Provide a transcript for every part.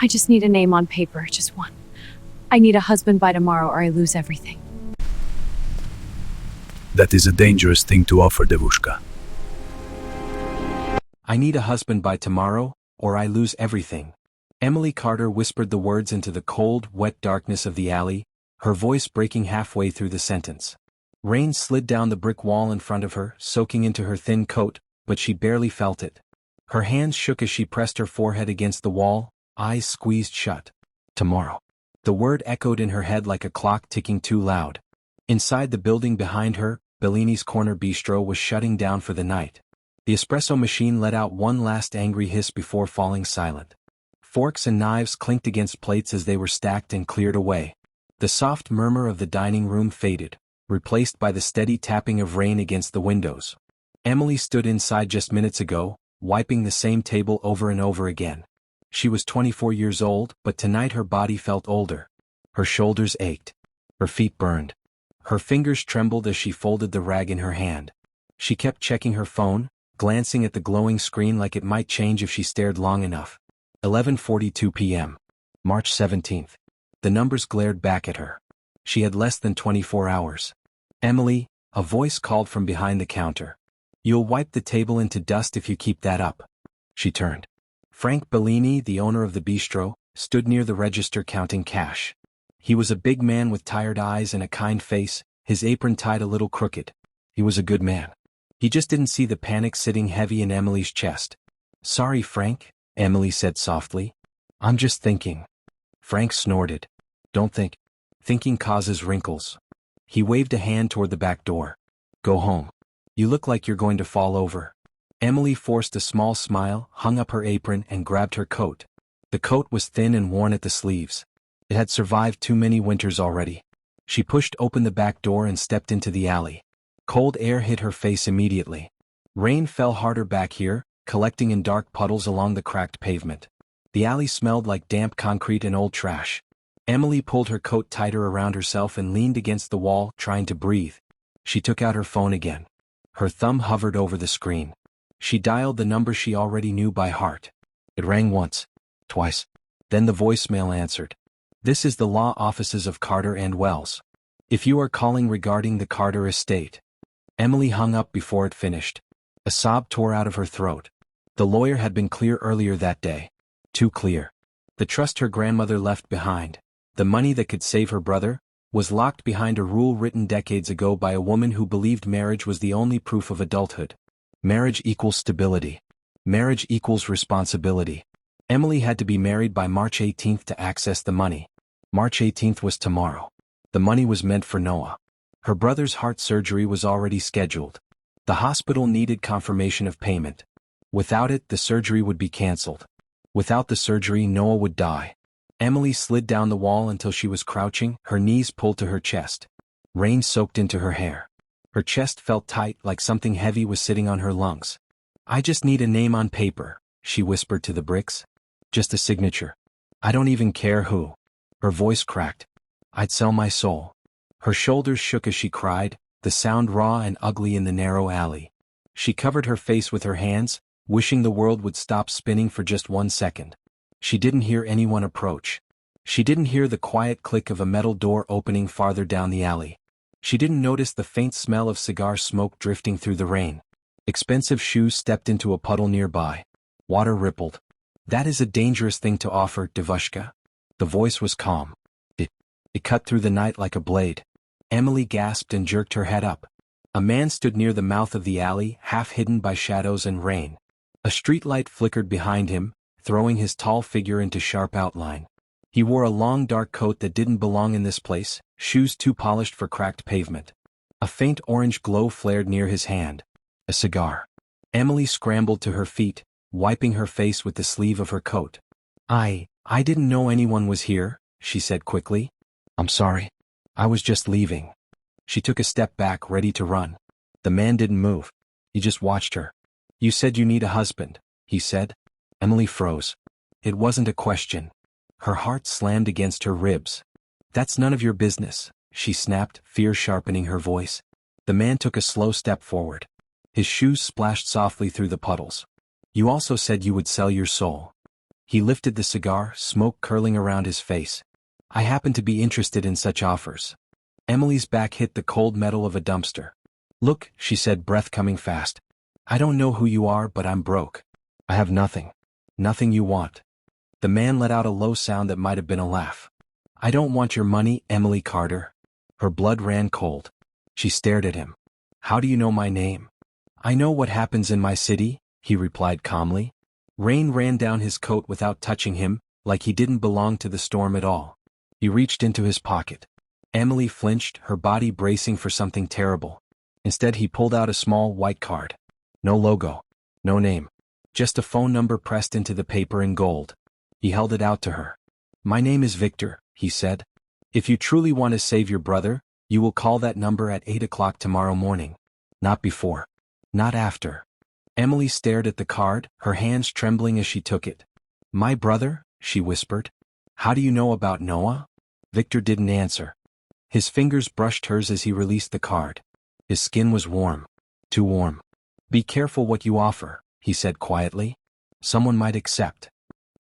I just need a name on paper, just one. I need a husband by tomorrow or I lose everything. That is a dangerous thing to offer, Devushka. I need a husband by tomorrow, or I lose everything. Emily Carter whispered the words into the cold, wet darkness of the alley, her voice breaking halfway through the sentence. Rain slid down the brick wall in front of her, soaking into her thin coat, but she barely felt it. Her hands shook as she pressed her forehead against the wall, eyes squeezed shut. Tomorrow. The word echoed in her head like a clock ticking too loud. Inside the building behind her, Bellini's Corner Bistro was shutting down for the night. The espresso machine let out one last angry hiss before falling silent. Forks and knives clinked against plates as they were stacked and cleared away. The soft murmur of the dining room faded, replaced by the steady tapping of rain against the windows. Emily stood inside just minutes ago, wiping the same table over and over again. She was 24 years old, but tonight her body felt older. Her shoulders ached. Her feet burned. Her fingers trembled as she folded the rag in her hand. She kept checking her phone, glancing at the glowing screen like it might change if she stared long enough. 11:42 p.m. March 17th. The numbers glared back at her. She had less than 24 hours. Emily, a voice called from behind the counter. You'll wipe the table into dust if you keep that up. She turned. Frank Bellini, the owner of the bistro, stood near the register counting cash. He was a big man with tired eyes and a kind face, his apron tied a little crooked. He was a good man. He just didn't see the panic sitting heavy in Emily's chest. Sorry, Frank, Emily said softly. I'm just thinking. Frank snorted. Don't think. Thinking causes wrinkles. He waved a hand toward the back door. Go home. You look like you're going to fall over. Emily forced a small smile, hung up her apron and grabbed her coat. The coat was thin and worn at the sleeves. It had survived too many winters already. She pushed open the back door and stepped into the alley. Cold air hit her face immediately. Rain fell harder back here, collecting in dark puddles along the cracked pavement. The alley smelled like damp concrete and old trash. Emily pulled her coat tighter around herself and leaned against the wall, trying to breathe. She took out her phone again. Her thumb hovered over the screen. She dialed the number she already knew by heart. It rang once, twice. Then the voicemail answered. This is the law offices of Carter and Wells. If you are calling regarding the Carter estate. Emily hung up before it finished. A sob tore out of her throat. The lawyer had been clear earlier that day. Too clear. The trust her grandmother left behind, the money that could save her brother, was locked behind a rule written decades ago by a woman who believed marriage was the only proof of adulthood. Marriage equals stability. Marriage equals responsibility. Emily had to be married by March 18th to access the money. March 18th was tomorrow. The money was meant for Noah. Her brother's heart surgery was already scheduled. The hospital needed confirmation of payment. Without it, the surgery would be canceled. Without the surgery, Noah would die. Emily slid down the wall until she was crouching, her knees pulled to her chest. Rain soaked into her hair. Her chest felt tight, like something heavy was sitting on her lungs. I just need a name on paper, she whispered to the bricks. Just a signature. I don't even care who. Her voice cracked. I'd sell my soul. Her shoulders shook as she cried, the sound raw and ugly in the narrow alley. She covered her face with her hands, wishing the world would stop spinning for just 1 second. She didn't hear anyone approach. She didn't hear the quiet click of a metal door opening farther down the alley. She didn't notice the faint smell of cigar smoke drifting through the rain. Expensive shoes stepped into a puddle nearby. Water rippled. That is a dangerous thing to offer, Devushka. The voice was calm. It cut through the night like a blade. Emily gasped and jerked her head up. A man stood near the mouth of the alley, half hidden by shadows and rain. A streetlight flickered behind him, throwing his tall figure into sharp outline. He wore a long dark coat that didn't belong in this place, shoes too polished for cracked pavement. A faint orange glow flared near his hand. A cigar. Emily scrambled to her feet, wiping her face with the sleeve of her coat. I didn't know anyone was here, she said quickly. I'm sorry. I was just leaving. She took a step back, ready to run. The man didn't move. He just watched her. You said you need a husband, he said. Emily froze. It wasn't a question. Her heart slammed against her ribs. That's none of your business, she snapped, fear sharpening her voice. The man took a slow step forward. His shoes splashed softly through the puddles. You also said you would sell your soul. He lifted the cigar, smoke curling around his face. I happen to be interested in such offers. Emily's back hit the cold metal of a dumpster. Look, she said, breath coming fast. I don't know who you are, but I'm broke. I have nothing. Nothing you want. The man let out a low sound that might have been a laugh. I don't want your money, Emily Carter. Her blood ran cold. She stared at him. How do you know my name? I know what happens in my city, he replied calmly. Rain ran down his coat without touching him, like he didn't belong to the storm at all. He reached into his pocket. Emily flinched, her body bracing for something terrible. Instead he pulled out a small white card. No logo. No name. Just a phone number pressed into the paper in gold. He held it out to her. My name is Victor, he said. If you truly want to save your brother, you will call that number at 8 o'clock tomorrow morning. Not before. Not after. Emily stared at the card, her hands trembling as she took it. My brother? She whispered. How do you know about Noah? Victor didn't answer. His fingers brushed hers as he released the card. His skin was warm. Too warm. Be careful what you offer, he said quietly. Someone might accept.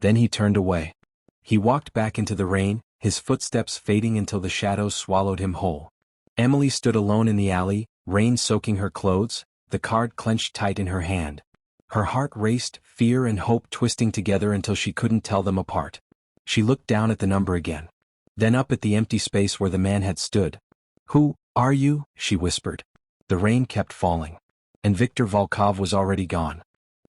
Then he turned away. He walked back into the rain, his footsteps fading until the shadows swallowed him whole. Emily stood alone in the alley, rain soaking her clothes, the card clenched tight in her hand. Her heart raced, fear and hope twisting together until she couldn't tell them apart. She looked down at the number again. Then up at the empty space where the man had stood. Who are you? She whispered. The rain kept falling. And Viktor Volkov was already gone.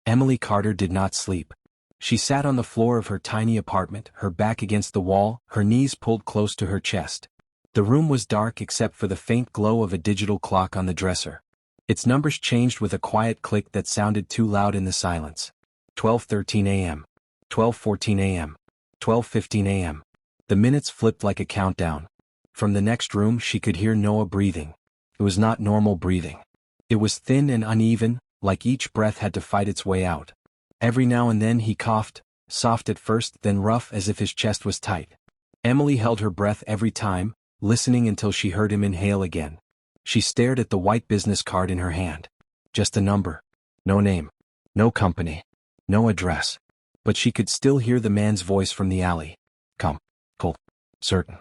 Emily Carter did not sleep. She sat on the floor of her tiny apartment, her back against the wall, her knees pulled close to her chest. The room was dark except for the faint glow of a digital clock on the dresser. Its numbers changed with a quiet click that sounded too loud in the silence. 12:13 a.m. 12:14 a.m. 12:15 a.m. The minutes flipped like a countdown. From the next room she could hear Noah breathing. It was not normal breathing. It was thin and uneven, like each breath had to fight its way out. Every now and then he coughed, soft at first, then rough as if his chest was tight. Emily held her breath every time, listening until she heard him inhale again. She stared at the white business card in her hand. Just a number. No name. No company. No address. But she could still hear the man's voice from the alley. Come. Cool. Certain.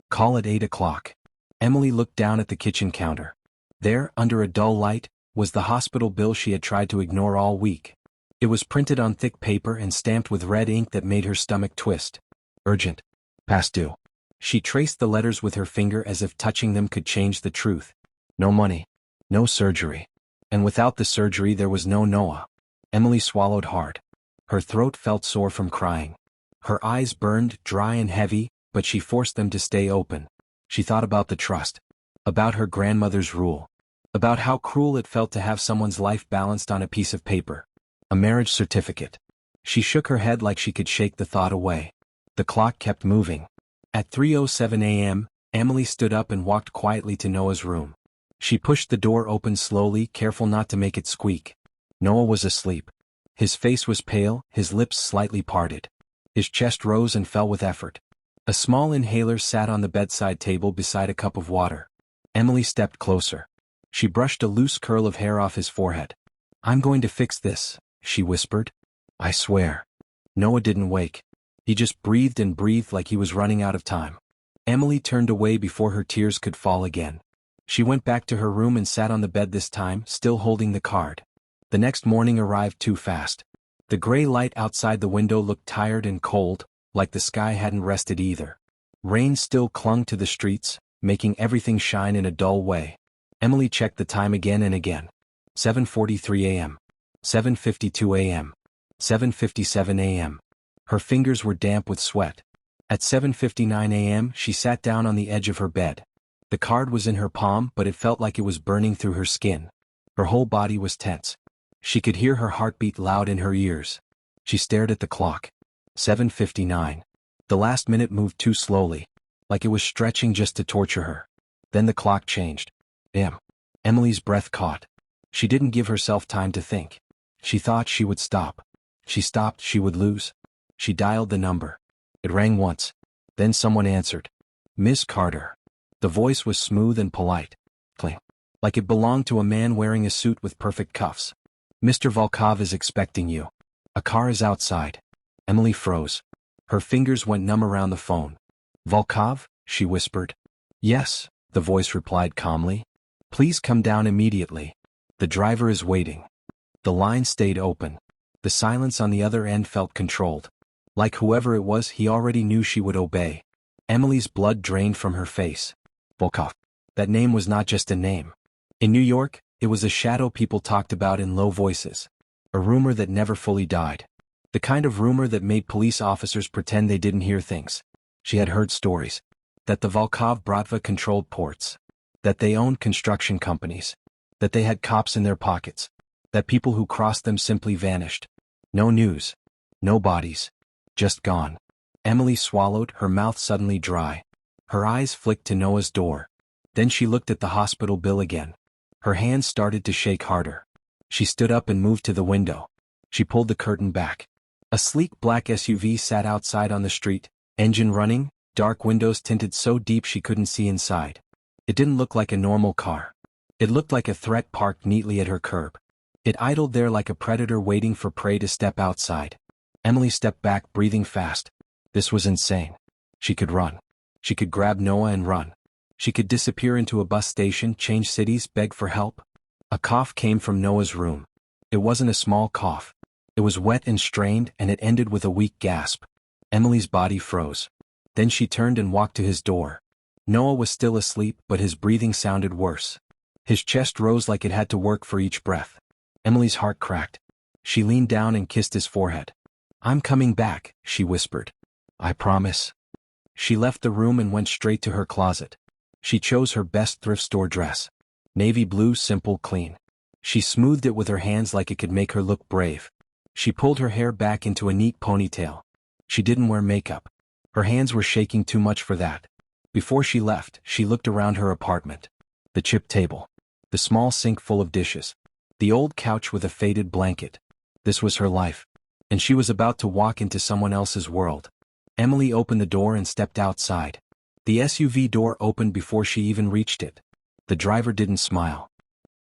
Call at 8 o'clock. Emily looked down at the kitchen counter. There, under a dull light, was the hospital bill she had tried to ignore all week. It was printed on thick paper and stamped with red ink that made her stomach twist. Urgent. Past due. She traced the letters with her finger as if touching them could change the truth. No money. No surgery. And without the surgery there was no Noah. Emily swallowed hard. Her throat felt sore from crying. Her eyes burned, dry and heavy, but she forced them to stay open. She thought about the trust. About her grandmother's rule. About how cruel it felt to have someone's life balanced on a piece of paper. A marriage certificate. She shook her head like she could shake the thought away. The clock kept moving. At 3:07 a.m., Emily stood up and walked quietly to Noah's room. She pushed the door open slowly, careful not to make it squeak. Noah was asleep. His face was pale, his lips slightly parted. His chest rose and fell with effort. A small inhaler sat on the bedside table beside a cup of water. Emily stepped closer. She brushed a loose curl of hair off his forehead. I'm going to fix this, she whispered. I swear. Noah didn't wake. He just breathed and breathed like he was running out of time. Emily turned away before her tears could fall again. She went back to her room and sat on the bed this time, still holding the card. The next morning arrived too fast. The gray light outside the window looked tired and cold, like the sky hadn't rested either. Rain still clung to the streets, making everything shine in a dull way. Emily checked the time again and again. 7:43 a.m. 7:52 a.m. 7:57 a.m. Her fingers were damp with sweat. At 7:59 a.m. she sat down on the edge of her bed. The card was in her palm, but it felt like it was burning through her skin. Her whole body was tense. She could hear her heartbeat loud in her ears. She stared at the clock. 7:59. The last minute moved too slowly, like it was stretching just to torture her. Then the clock changed. Emily's breath caught. She didn't give herself time to think. She thought she would stop. She stopped, she would lose. She dialed the number. It rang once. Then someone answered. Miss Carter. The voice was smooth and polite. Cling. Like it belonged to a man wearing a suit with perfect cuffs. Mr. Volkov is expecting you. A car is outside. Emily froze. Her fingers went numb around the phone. Volkov? She whispered. Yes, the voice replied calmly. Please come down immediately. The driver is waiting. The line stayed open. The silence on the other end felt controlled. Like whoever it was, he already knew she would obey. Emily's blood drained from her face. Volkov. That name was not just a name. In New York, it was a shadow people talked about in low voices. A rumor that never fully died. The kind of rumor that made police officers pretend they didn't hear things. She had heard stories. That the Volkov Bratva controlled ports. That they owned construction companies. That they had cops in their pockets. That people who crossed them simply vanished. No news. No bodies. Just gone. Emily swallowed, her mouth suddenly dry. Her eyes flicked to Noah's door. Then she looked at the hospital bill again. Her hands started to shake harder. She stood up and moved to the window. She pulled the curtain back. A sleek black SUV sat outside on the street, engine running, dark windows tinted so deep she couldn't see inside. It didn't look like a normal car. It looked like a threat parked neatly at her curb. It idled there like a predator waiting for prey to step outside. Emily stepped back, breathing fast. This was insane. She could run. She could grab Noah and run. She could disappear into a bus station, change cities, beg for help. A cough came from Noah's room. It wasn't a small cough. It was wet and strained, and it ended with a weak gasp. Emily's body froze. Then she turned and walked to his door. Noah was still asleep, but his breathing sounded worse. His chest rose like it had to work for each breath. Emily's heart cracked. She leaned down and kissed his forehead. I'm coming back, she whispered. I promise. She left the room and went straight to her closet. She chose her best thrift store dress. Navy blue, simple, clean. She smoothed it with her hands like it could make her look brave. She pulled her hair back into a neat ponytail. She didn't wear makeup. Her hands were shaking too much for that. Before she left, she looked around her apartment. The chip table. The small sink full of dishes. The old couch with a faded blanket. This was her life. And she was about to walk into someone else's world. Emily opened the door and stepped outside. The SUV door opened before she even reached it. The driver didn't smile.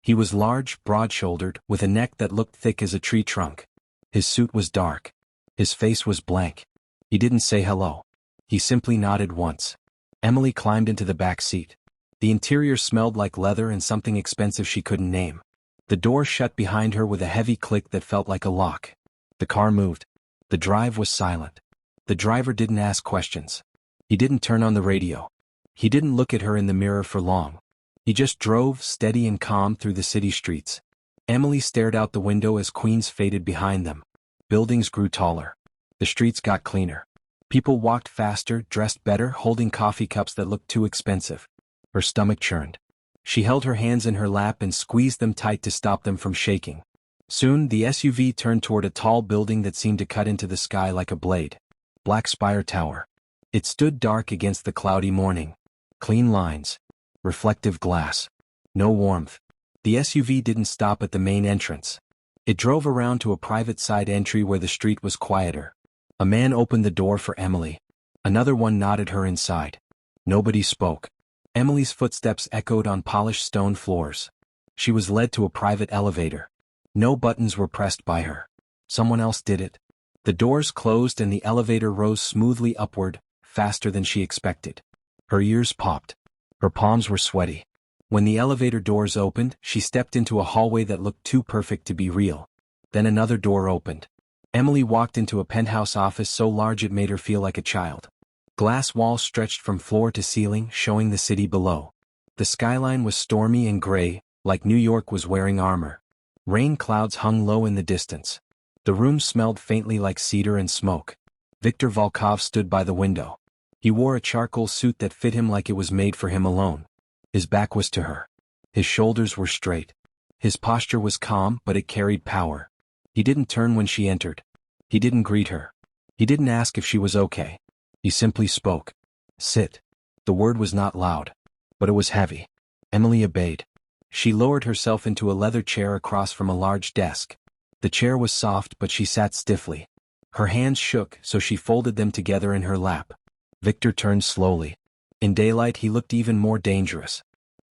He was large, broad-shouldered, with a neck that looked thick as a tree trunk. His suit was dark. His face was blank. He didn't say hello. He simply nodded once. Emily climbed into the back seat. The interior smelled like leather and something expensive she couldn't name. The door shut behind her with a heavy click that felt like a lock. The car moved. The drive was silent. The driver didn't ask questions. He didn't turn on the radio. He didn't look at her in the mirror for long. He just drove, steady and calm, through the city streets. Emily stared out the window as Queens faded behind them. Buildings grew taller. The streets got cleaner. People walked faster, dressed better, holding coffee cups that looked too expensive. Her stomach churned. She held her hands in her lap and squeezed them tight to stop them from shaking. Soon, the SUV turned toward a tall building that seemed to cut into the sky like a blade. Black Spire Tower. It stood dark against the cloudy morning. Clean lines. Reflective glass. No warmth. The SUV didn't stop at the main entrance. It drove around to a private side entry where the street was quieter. A man opened the door for Emily. Another one nodded her inside. Nobody spoke. Emily's footsteps echoed on polished stone floors. She was led to a private elevator. No buttons were pressed by her. Someone else did it. The doors closed and the elevator rose smoothly upward, faster than she expected. Her ears popped. Her palms were sweaty. When the elevator doors opened, she stepped into a hallway that looked too perfect to be real. Then another door opened. Emily walked into a penthouse office so large it made her feel like a child. Glass walls stretched from floor to ceiling, showing the city below. The skyline was stormy and gray, like New York was wearing armor. Rain clouds hung low in the distance. The room smelled faintly like cedar and smoke. Viktor Volkov stood by the window. He wore a charcoal suit that fit him like it was made for him alone. His back was to her. His shoulders were straight. His posture was calm, but it carried power. He didn't turn when she entered. He didn't greet her. He didn't ask if she was okay. He simply spoke. Sit. The word was not loud. But it was heavy. Emily obeyed. She lowered herself into a leather chair across from a large desk. The chair was soft, but she sat stiffly. Her hands shook, so she folded them together in her lap. Viktor turned slowly. In daylight he looked even more dangerous.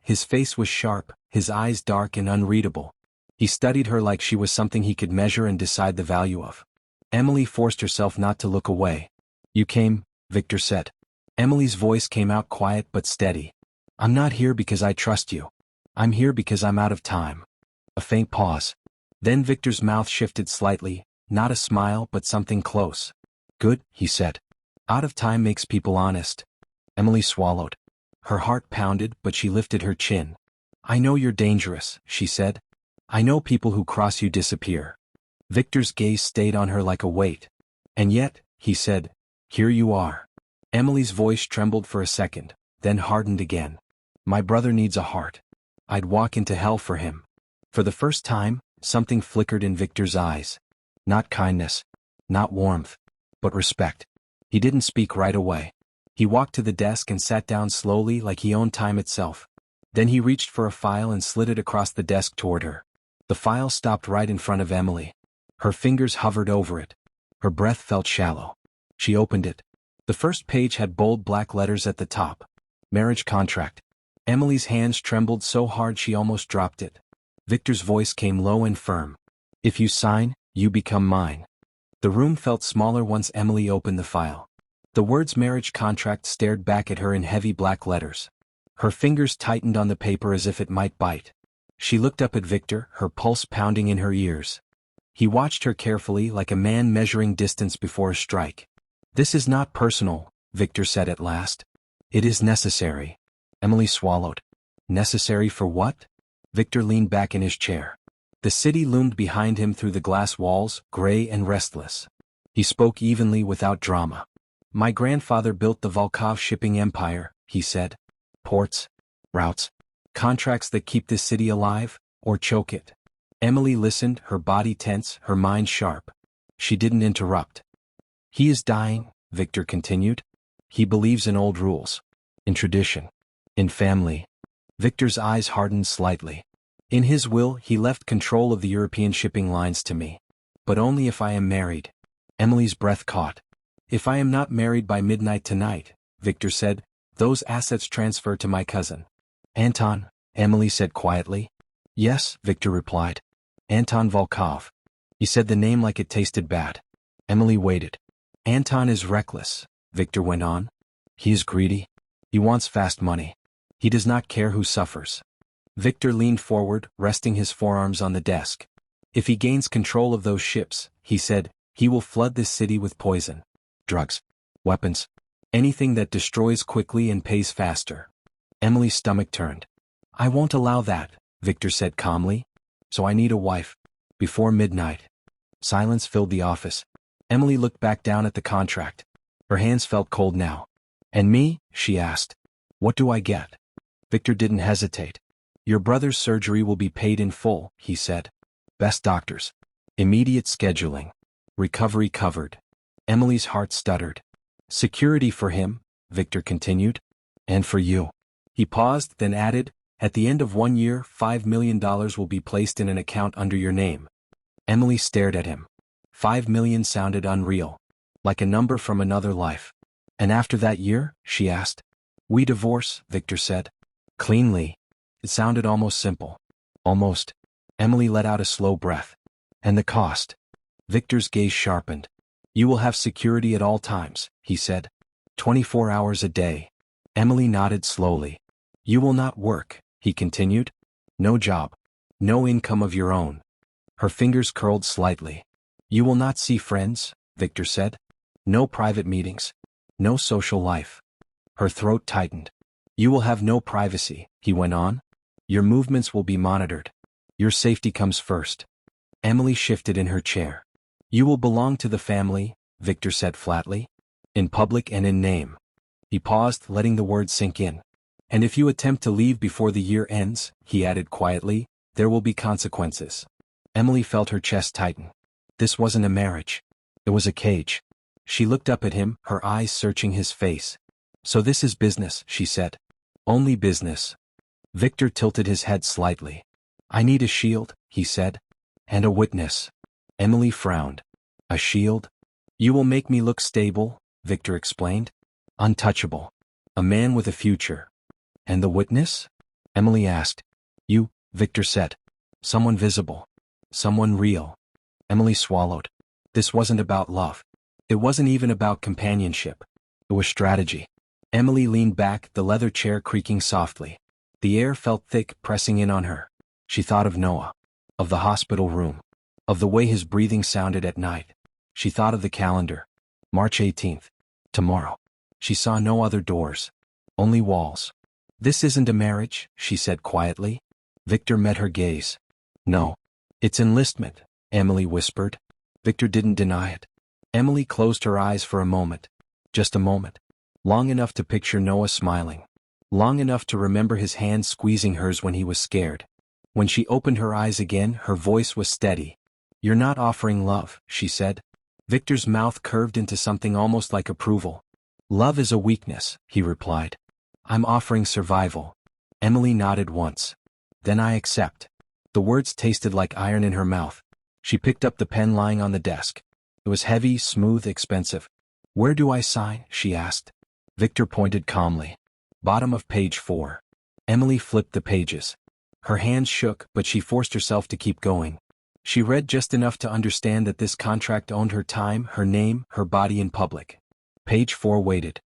His face was sharp, his eyes dark and unreadable. He studied her like she was something he could measure and decide the value of. Emily forced herself not to look away. You came, Victor said. Emily's voice came out quiet but steady. I'm not here because I trust you. I'm here because I'm out of time. A faint pause. Then Victor's mouth shifted slightly, not a smile but something close. Good, he said. Out of time makes people honest. Emily swallowed. Her heart pounded, but she lifted her chin. I know you're dangerous, she said. I know people who cross you disappear. Victor's gaze stayed on her like a weight. And yet, he said, here you are. Emily's voice trembled for a second, then hardened again. My brother needs a heart. I'd walk into hell for him. For the first time, something flickered in Victor's eyes. Not kindness, not warmth, but respect. He didn't speak right away. He walked to the desk and sat down slowly like he owned time itself. Then he reached for a file and slid it across the desk toward her. The file stopped right in front of Emily. Her fingers hovered over it. Her breath felt shallow. She opened it. The first page had bold black letters at the top. Marriage contract. Emily's hands trembled so hard she almost dropped it. Victor's voice came low and firm. If you sign, you become mine. The room felt smaller once Emily opened the file. The words marriage contract stared back at her in heavy black letters. Her fingers tightened on the paper as if it might bite. She looked up at Victor, her pulse pounding in her ears. He watched her carefully like a man measuring distance before a strike. This is not personal, Victor said at last. It is necessary. Emily swallowed. Necessary for what? Victor leaned back in his chair. The city loomed behind him through the glass walls, gray and restless. He spoke evenly without drama. My grandfather built the Volkov shipping empire, he said. Ports, routes, contracts that keep this city alive, or choke it. Emily listened, her body tense, her mind sharp. She didn't interrupt. He is dying, Victor continued. He believes in old rules. In tradition. In family. Victor's eyes hardened slightly. In his will, he left control of the European shipping lines to me. But only if I am married. Emily's breath caught. If I am not married by midnight tonight, Victor said, those assets transfer to my cousin. Anton, Emily said quietly. Yes, Victor replied. Anton Volkov. He said the name like it tasted bad. Emily waited. Anton is reckless, Victor went on. He is greedy. He wants fast money. He does not care who suffers. Victor leaned forward, resting his forearms on the desk. If he gains control of those ships, he said, he will flood this city with poison. Drugs. Weapons. Anything that destroys quickly and pays faster. Emily's stomach turned. I won't allow that, Victor said calmly. So I need a wife. Before midnight. Silence filled the office. Emily looked back down at the contract. Her hands felt cold now. And me? She asked. What do I get? Victor didn't hesitate. Your brother's surgery will be paid in full, he said. Best doctors. Immediate scheduling. Recovery covered. Emily's heart stuttered. Security for him, Victor continued. And for you. He paused, then added, at the end of 1 year, $5 million will be placed in an account under your name. Emily stared at him. 5 million sounded unreal. Like a number from another life. And after that year? She asked. We divorce, Victor said. Cleanly. It sounded almost simple. Almost. Emily let out a slow breath. And the cost? Victor's gaze sharpened. You will have security at all times, he said. 24 hours a day. Emily nodded slowly. You will not work, he continued. No job. No income of your own. Her fingers curled slightly. You will not see friends, Victor said. No private meetings. No social life. Her throat tightened. You will have no privacy, he went on. Your movements will be monitored. Your safety comes first. Emily shifted in her chair. You will belong to the family, Victor said flatly. In public and in name. He paused, letting the words sink in. And if you attempt to leave before the year ends, he added quietly, there will be consequences. Emily felt her chest tighten. This wasn't a marriage. It was a cage. She looked up at him, her eyes searching his face. So this is business, she said. Only business. Victor tilted his head slightly. I need a shield, he said. And a witness. Emily frowned. A shield? You will make me look stable, Victor explained. Untouchable. A man with a future. And the witness? Emily asked. You, Victor said. Someone visible. Someone real. Emily swallowed. This wasn't about love. It wasn't even about companionship. It was strategy. Emily leaned back, the leather chair creaking softly. The air felt thick, pressing in on her. She thought of Noah. Of the hospital room. Of the way his breathing sounded at night. She thought of the calendar. March 18th. Tomorrow. She saw no other doors. Only walls. This isn't a marriage, she said quietly. Victor met her gaze. No. It's enlistment, Emily whispered. Victor didn't deny it. Emily closed her eyes for a moment. Just a moment. Long enough to picture Noah smiling. Long enough to remember his hand squeezing hers when he was scared. When she opened her eyes again, her voice was steady. You're not offering love, she said. Victor's mouth curved into something almost like approval. Love is a weakness, he replied. I'm offering survival. Emily nodded once. Then I accept. The words tasted like iron in her mouth. She picked up the pen lying on the desk. It was heavy, smooth, expensive. Where do I sign? She asked. Victor pointed calmly. Bottom of page 4. Emily flipped the pages. Her hands shook, but she forced herself to keep going. She read just enough to understand that this contract owned her time, her name, her body in public. Page 4 waited.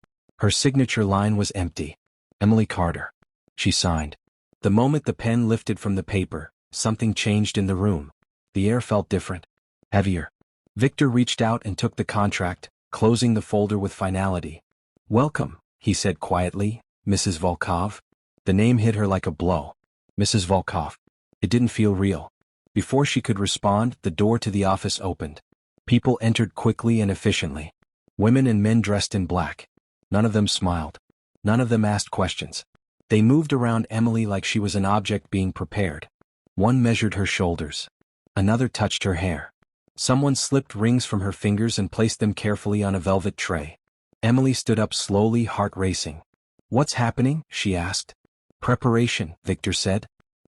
Her signature line was empty. Emily Carter. She signed. The moment the pen lifted from the paper, something changed in the room. The air felt different. Heavier. Victor reached out and took the contract, closing the folder with finality. Welcome, he said quietly, Mrs. Volkov. The name hit her like a blow. Mrs. Volkov. It didn't feel real. Before she could respond, the door to the office opened. People entered quickly and efficiently. Women and men dressed in black. None of them smiled. None of them asked questions. They moved around Emily like she was an object being prepared. One measured her shoulders. Another touched her hair. Someone slipped rings from her fingers and placed them carefully on a velvet tray. Emily stood up slowly, heart racing. What's happening? She asked. Preparation, Victor said.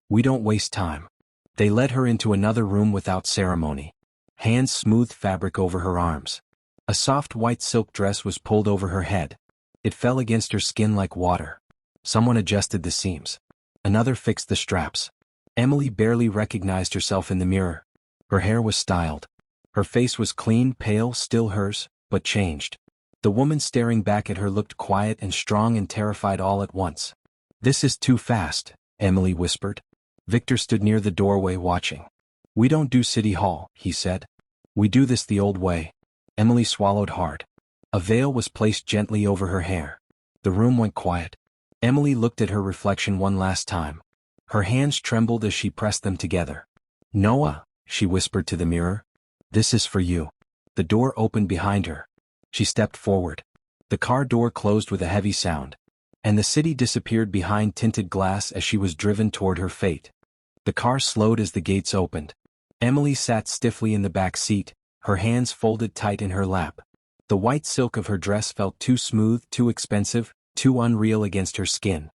We don't waste time. They led her into another room without ceremony. Hands smoothed fabric over her arms. A soft white silk dress was pulled over her head. It fell against her skin like water. Someone adjusted the seams. Another fixed the straps. Emily barely recognized herself in the mirror. Her hair was styled. Her face was clean, pale, still hers, but changed. The woman staring back at her looked quiet and strong and terrified all at once. This is too fast, Emily whispered. Victor stood near the doorway watching. We don't do City Hall, he said. We do this the old way. Emily swallowed hard. A veil was placed gently over her hair. The room went quiet. Emily looked at her reflection one last time. Her hands trembled as she pressed them together. Noah, she whispered to the mirror. This is for you. The door opened behind her. She stepped forward. The car door closed with a heavy sound. And the city disappeared behind tinted glass as she was driven toward her fate. The car slowed as the gates opened. Emily sat stiffly in the back seat, her hands folded tight in her lap. The white silk of her dress felt too smooth, too expensive, too unreal against her skin.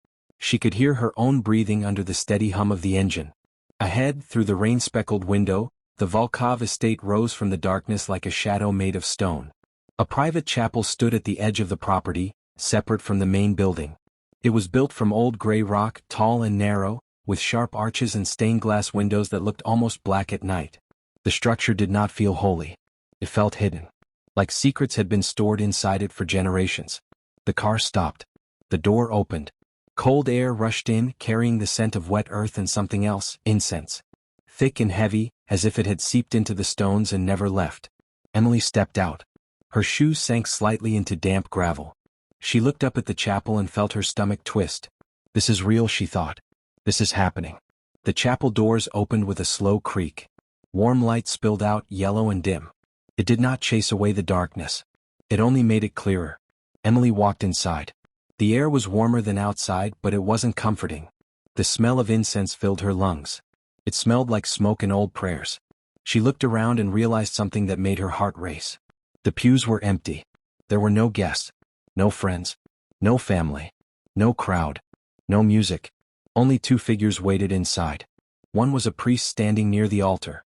She could hear her own breathing under the steady hum of the engine. Ahead, through the rain-speckled window, the Volkov estate rose from the darkness like a shadow made of stone. A private chapel stood at the edge of the property, separate from the main building. It was built from old gray rock, tall and narrow, with sharp arches and stained-glass windows that looked almost black at night. The structure did not feel holy. It felt hidden. Like secrets had been stored inside it for generations. The car stopped. The door opened. Cold air rushed in, carrying the scent of wet earth and something else, incense. Thick and heavy, as if it had seeped into the stones and never left. Emily stepped out. Her shoes sank slightly into damp gravel. She looked up at the chapel and felt her stomach twist. This is real, she thought. This is happening. The chapel doors opened with a slow creak. Warm light spilled out, yellow and dim. It did not chase away the darkness. It only made it clearer. Emily walked inside. The air was warmer than outside, but it wasn't comforting. The smell of incense filled her lungs. It smelled like smoke and old prayers. She looked around and realized something that made her heart race. The pews were empty. There were no guests, no friends, no family, no crowd, no music. Only two figures waited inside. One was a priest standing near the altar.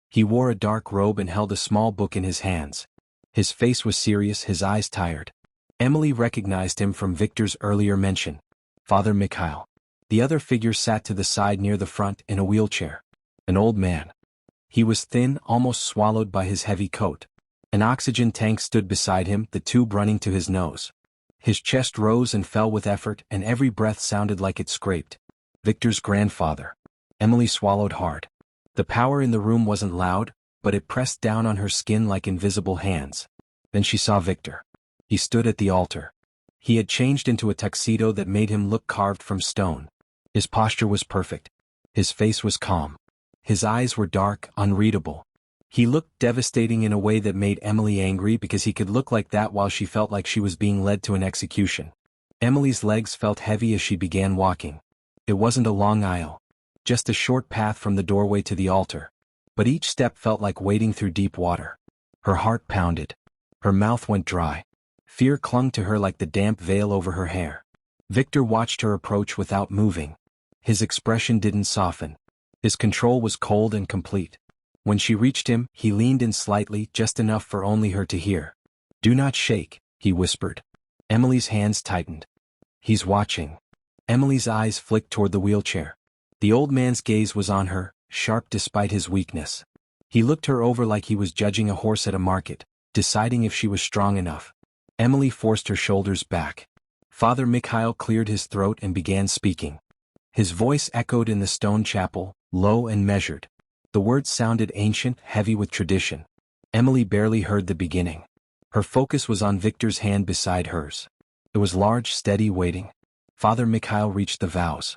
He wore a dark robe and held a small book in his hands. His face was serious, his eyes tired. Emily recognized him from Victor's earlier mention. Father Mikhail. The other figure sat to the side near the front in a wheelchair. An old man. He was thin, almost swallowed by his heavy coat. An oxygen tank stood beside him, the tube running to his nose. His chest rose and fell with effort, and every breath sounded like it scraped. Victor's grandfather. Emily swallowed hard. The power in the room wasn't loud, but it pressed down on her skin like invisible hands. Then she saw Victor. He stood at the altar. He had changed into a tuxedo that made him look carved from stone. His posture was perfect. His face was calm. His eyes were dark, unreadable. He looked devastating in a way that made Emily angry because he could look like that while she felt like she was being led to an execution. Emily's legs felt heavy as she began walking. It wasn't a long aisle. Just a short path from the doorway to the altar. But each step felt like wading through deep water. Her heart pounded. Her mouth went dry. Fear clung to her like the damp veil over her hair. Victor watched her approach without moving. His expression didn't soften. His control was cold and complete. When she reached him, he leaned in slightly, just enough for only her to hear. "Do not shake," he whispered. Emily's hands tightened. "He's watching." Emily's eyes flicked toward the wheelchair. The old man's gaze was on her, sharp despite his weakness. He looked her over like he was judging a horse at a market, deciding if she was strong enough. Emily forced her shoulders back. Father Mikhail cleared his throat and began speaking. His voice echoed in the stone chapel, low and measured. The words sounded ancient, heavy with tradition. Emily barely heard the beginning. Her focus was on Victor's hand beside hers. It was large, steady, waiting. Father Mikhail reached the vows.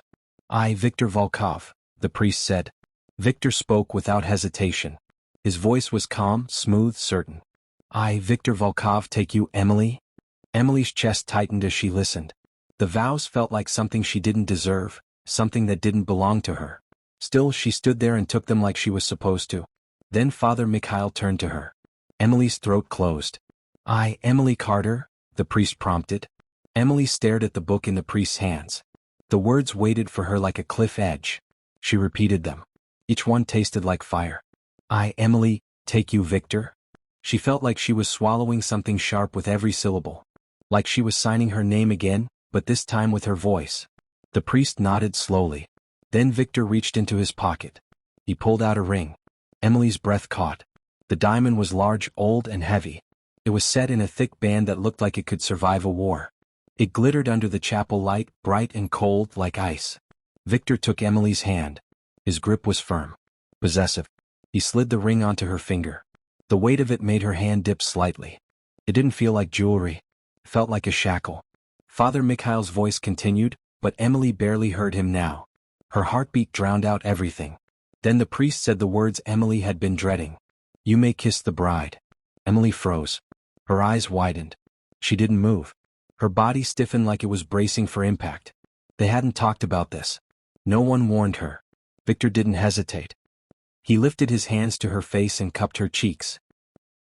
"I, Victor Volkov," the priest said. Victor spoke without hesitation. His voice was calm, smooth, certain. "I, Victor Volkov, take you, Emily." Emily's chest tightened as she listened. The vows felt like something she didn't deserve, something that didn't belong to her. Still, she stood there and took them like she was supposed to. Then Father Mikhail turned to her. Emily's throat closed. "I, Emily Carter," the priest prompted. Emily stared at the book in the priest's hands. The words waited for her like a cliff edge. She repeated them. Each one tasted like fire. "I, Emily, take you, Victor." She felt like she was swallowing something sharp with every syllable. Like she was signing her name again, but this time with her voice. The priest nodded slowly. Then Victor reached into his pocket. He pulled out a ring. Emily's breath caught. The diamond was large, old, and heavy. It was set in a thick band that looked like it could survive a war. It glittered under the chapel light, bright and cold like ice. Victor took Emily's hand. His grip was firm. Possessive. He slid the ring onto her finger. The weight of it made her hand dip slightly. It didn't feel like jewelry. It felt like a shackle. Father Mikhail's voice continued, but Emily barely heard him now. Her heartbeat drowned out everything. Then the priest said the words Emily had been dreading. "You may kiss the bride." Emily froze. Her eyes widened. She didn't move. Her body stiffened like it was bracing for impact. They hadn't talked about this. No one warned her. Victor didn't hesitate. He lifted his hands to her face and cupped her cheeks.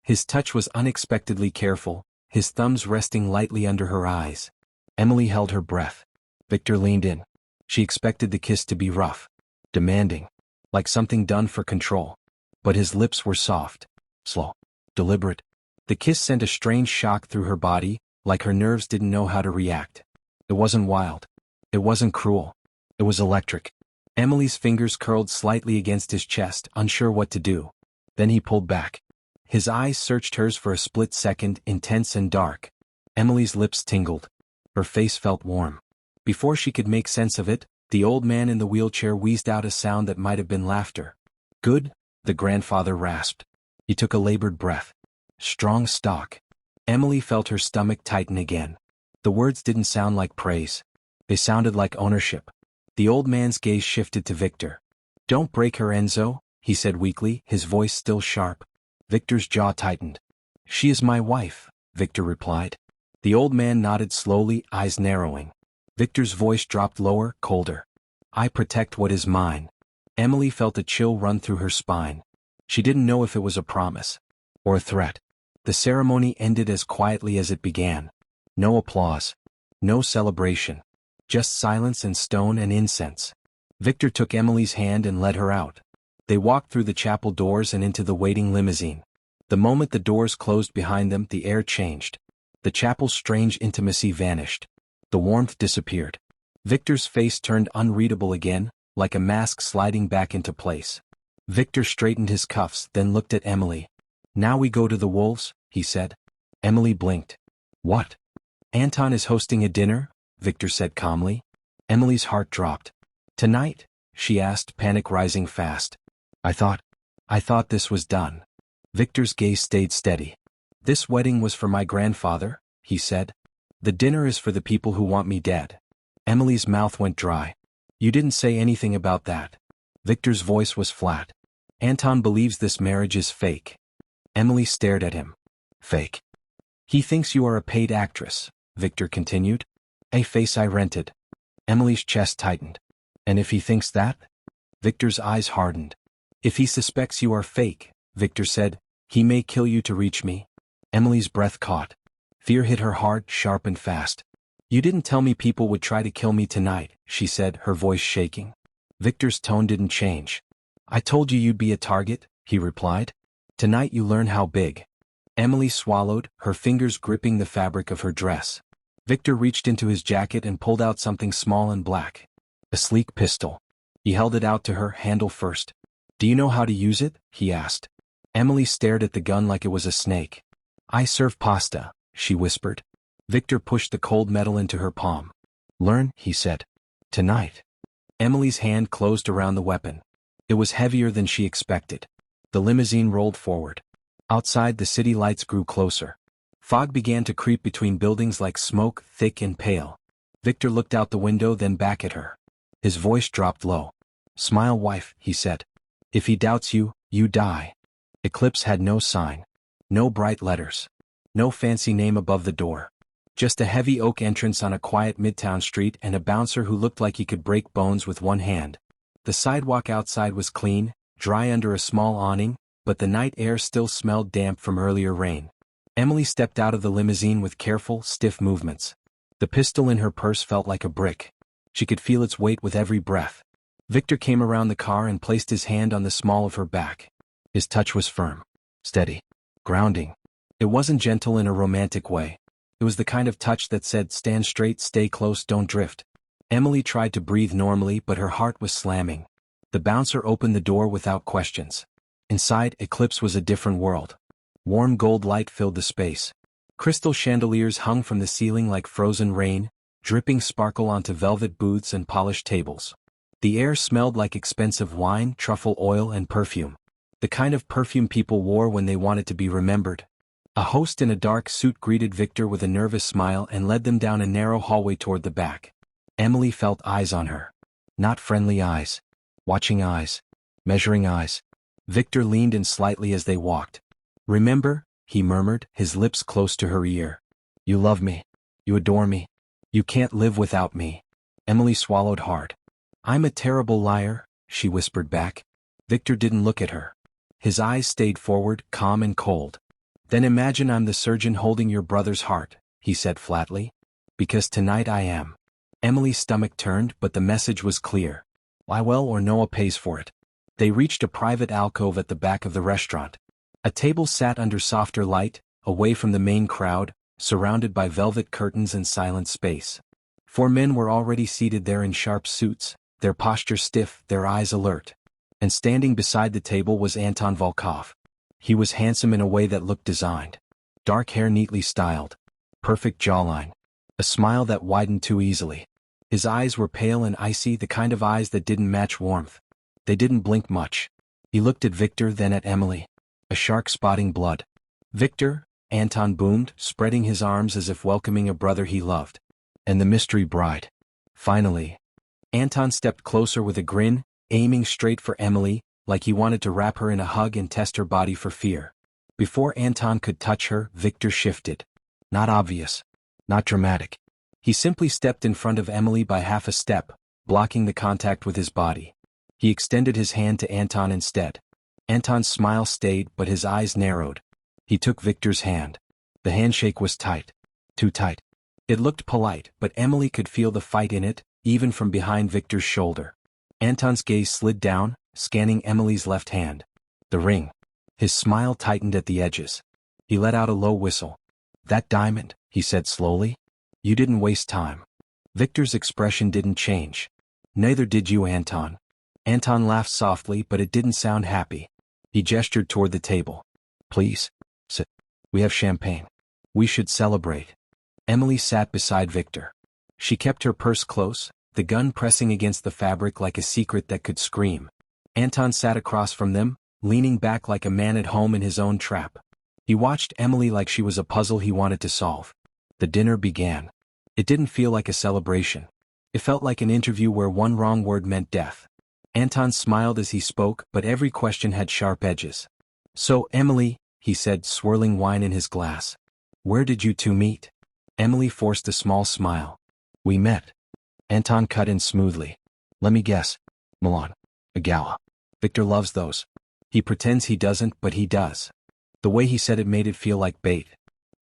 His touch was unexpectedly careful, his thumbs resting lightly under her eyes. Emily held her breath. Victor leaned in. She expected the kiss to be rough, demanding, like something done for control. But his lips were soft, slow, deliberate. The kiss sent a strange shock through her body, like her nerves didn't know how to react. It wasn't wild. It wasn't cruel. It was electric. Emily's fingers curled slightly against his chest, unsure what to do. Then he pulled back. His eyes searched hers for a split second, intense and dark. Emily's lips tingled. Her face felt warm. Before she could make sense of it, the old man in the wheelchair wheezed out a sound that might have been laughter. "Good," the grandfather rasped. He took a labored breath. "Strong stock." Emily felt her stomach tighten again. The words didn't sound like praise. They sounded like ownership. The old man's gaze shifted to Victor. "Don't break her, Enzo," he said weakly, his voice still sharp. Victor's jaw tightened. "She is my wife," Victor replied. The old man nodded slowly, eyes narrowing. Victor's voice dropped lower, colder. "I protect what is mine." Emily felt a chill run through her spine. She didn't know if it was a promise or a threat. The ceremony ended as quietly as it began. No applause. No celebration. Just silence and stone and incense. Victor took Emily's hand and led her out. They walked through the chapel doors and into the waiting limousine. The moment the doors closed behind them, the air changed. The chapel's strange intimacy vanished. The warmth disappeared. Victor's face turned unreadable again, like a mask sliding back into place. Victor straightened his cuffs, then looked at Emily. "Now we go to the wolves," he said. Emily blinked. What? Anton is hosting a dinner, Victor said calmly. Emily's heart dropped. Tonight? She asked, panic rising fast. I thought this was done. Victor's gaze stayed steady. This wedding was for my grandfather, he said. The dinner is for the people who want me dead. Emily's mouth went dry. You didn't say anything about that. Victor's voice was flat. Anton believes this marriage is fake. Emily stared at him. Fake. He thinks you are a paid actress, Victor continued. A face I rented. Emily's chest tightened. And if he thinks that? Victor's eyes hardened. If he suspects you are fake, Victor said, he may kill you to reach me. Emily's breath caught. Fear hit her hard, sharp and fast. You didn't tell me people would try to kill me tonight, she said, her voice shaking. Victor's tone didn't change. I told you you'd be a target, he replied. Tonight you learn how big. Emily swallowed, her fingers gripping the fabric of her dress. Victor reached into his jacket and pulled out something small and black. A sleek pistol. He held it out to her, handle first. Do you know how to use it? He asked. Emily stared at the gun like it was a snake. I serve pasta, she whispered. Victor pushed the cold metal into her palm. Learn, he said. Tonight. Emily's hand closed around the weapon. It was heavier than she expected. The limousine rolled forward. Outside, the city lights grew closer. Fog began to creep between buildings like smoke, thick and pale. Victor looked out the window, then back at her. His voice dropped low. Smile, wife, he said. If he doubts you, you die. Eclipse had no sign. No bright letters. No fancy name above the door. Just a heavy oak entrance on a quiet midtown street and a bouncer who looked like he could break bones with one hand. The sidewalk outside was clean, dry under a small awning, but the night air still smelled damp from earlier rain. Emily stepped out of the limousine with careful, stiff movements. The pistol in her purse felt like a brick. She could feel its weight with every breath. Victor came around the car and placed his hand on the small of her back. His touch was firm, steady, grounding. It wasn't gentle in a romantic way. It was the kind of touch that said, stand straight, stay close, don't drift. Emily tried to breathe normally, but her heart was slamming. The bouncer opened the door without questions. Inside, Eclipse was a different world. Warm gold light filled the space. Crystal chandeliers hung from the ceiling like frozen rain, dripping sparkle onto velvet booths and polished tables. The air smelled like expensive wine, truffle oil and perfume. The kind of perfume people wore when they wanted to be remembered. A host in a dark suit greeted Victor with a nervous smile and led them down a narrow hallway toward the back. Emily felt eyes on her. Not friendly eyes. Watching eyes. Measuring eyes. Victor leaned in slightly as they walked. Remember, he murmured, his lips close to her ear. You love me. You adore me. You can't live without me. Emily swallowed hard. I'm a terrible liar, she whispered back. Victor didn't look at her. His eyes stayed forward, calm and cold. Then imagine I'm the surgeon holding your brother's heart, he said flatly. Because tonight I am. Emily's stomach turned, but the message was clear. Lie well or Noah pays for it. They reached a private alcove at the back of the restaurant. A table sat under softer light, away from the main crowd, surrounded by velvet curtains and silent space. 4 men were already seated there in sharp suits, their posture stiff, their eyes alert. And standing beside the table was Anton Volkov. He was handsome in a way that looked designed. Dark hair neatly styled. Perfect jawline. A smile that widened too easily. His eyes were pale and icy, the kind of eyes that didn't match warmth. They didn't blink much. He looked at Victor, then at Emily. A shark spotting blood. Victor, Anton boomed, spreading his arms as if welcoming a brother he loved. And the mystery bride. Finally. Anton stepped closer with a grin, aiming straight for Emily, like he wanted to wrap her in a hug and test her body for fear. Before Anton could touch her, Victor shifted. Not obvious. Not dramatic. He simply stepped in front of Emily by half a step, blocking the contact with his body. He extended his hand to Anton instead. Anton's smile stayed, but his eyes narrowed. He took Victor's hand. The handshake was tight. Too tight. It looked polite, but Emily could feel the fight in it, even from behind Victor's shoulder. Anton's gaze slid down, scanning Emily's left hand. The ring. His smile tightened at the edges. He let out a low whistle. That diamond, he said slowly. You didn't waste time. Victor's expression didn't change. Neither did you, Anton. Anton laughed softly, but it didn't sound happy. He gestured toward the table. Please. Sit. We have champagne. We should celebrate. Emily sat beside Victor. She kept her purse close, the gun pressing against the fabric like a secret that could scream. Anton sat across from them, leaning back like a man at home in his own trap. He watched Emily like she was a puzzle he wanted to solve. The dinner began. It didn't feel like a celebration. It felt like an interview where one wrong word meant death. Anton smiled as he spoke, but every question had sharp edges. So, Emily, he said, swirling wine in his glass. Where did you two meet? Emily forced a small smile. We met. Anton cut in smoothly. Let me guess. Milan. A gala. Victor loves those. He pretends he doesn't, but he does. The way he said it made it feel like bait.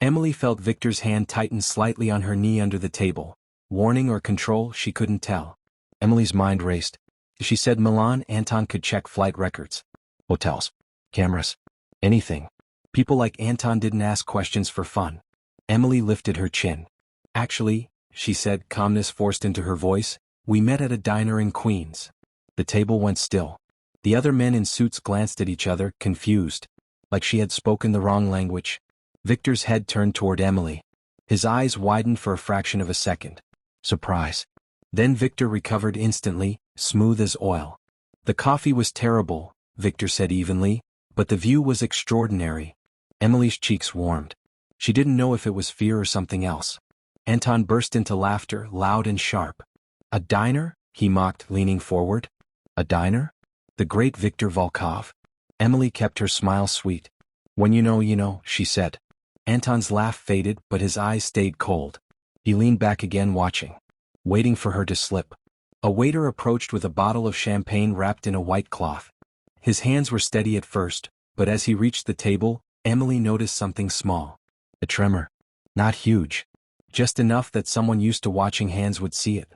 Emily felt Victor's hand tighten slightly on her knee under the table. Warning or control, she couldn't tell. Emily's mind raced. She said Milan, Anton could check flight records. Hotels. Cameras. Anything. People like Anton didn't ask questions for fun. Emily lifted her chin. Actually, she said, calmness forced into her voice, we met at a diner in Queens. The table went still. The other men in suits glanced at each other, confused. Like she had spoken the wrong language. Victor's head turned toward Emily. His eyes widened for a fraction of a second. Surprise. Then Victor recovered instantly, smooth as oil. The coffee was terrible, Victor said evenly, but the view was extraordinary. Emily's cheeks warmed. She didn't know if it was fear or something else. Anton burst into laughter, loud and sharp. A diner? He mocked, leaning forward. A diner? The great Victor Volkov. Emily kept her smile sweet. When you know, she said. Anton's laugh faded, but his eyes stayed cold. He leaned back again, watching. Waiting for her to slip. A waiter approached with a bottle of champagne wrapped in a white cloth. His hands were steady at first, but as he reached the table, Emily noticed something small. A tremor. Not huge. Just enough that someone used to watching hands would see it.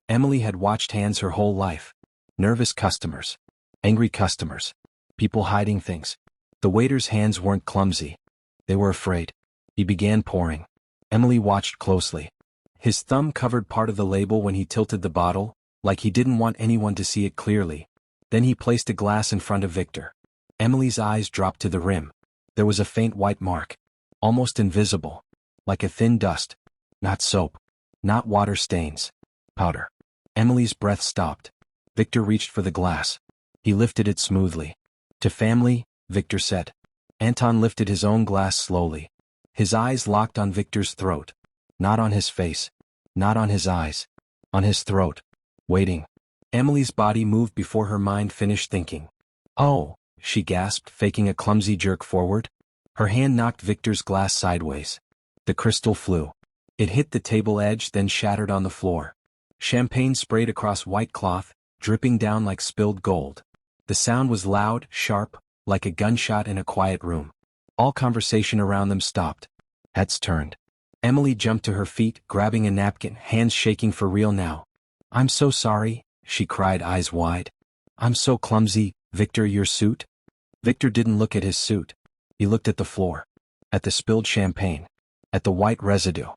Emily had watched hands her whole life. Nervous customers. Angry customers. People hiding things. The waiter's hands weren't clumsy. They were afraid. He began pouring. Emily watched closely. His thumb covered part of the label when he tilted the bottle, like he didn't want anyone to see it clearly. Then he placed a glass in front of Victor. Emily's eyes dropped to the rim. There was a faint white mark. Almost invisible. Like a thin dust. Not soap. Not water stains. Powder. Emily's breath stopped. Victor reached for the glass. He lifted it smoothly. To family, Victor said. Anton lifted his own glass slowly. His eyes locked on Victor's throat. Not on his face. Not on his eyes. On his throat. Waiting. Emily's body moved before her mind finished thinking. Oh, she gasped, faking a clumsy jerk forward. Her hand knocked Victor's glass sideways. The crystal flew. It hit the table edge, then shattered on the floor. Champagne sprayed across white cloth, dripping down like spilled gold. The sound was loud, sharp, like a gunshot in a quiet room. All conversation around them stopped. Heads turned. Emily jumped to her feet, grabbing a napkin, hands shaking for real now. I'm so sorry, she cried, eyes wide. I'm so clumsy. Victor, your suit? Victor didn't look at his suit. He looked at the floor. At the spilled champagne. At the white residue.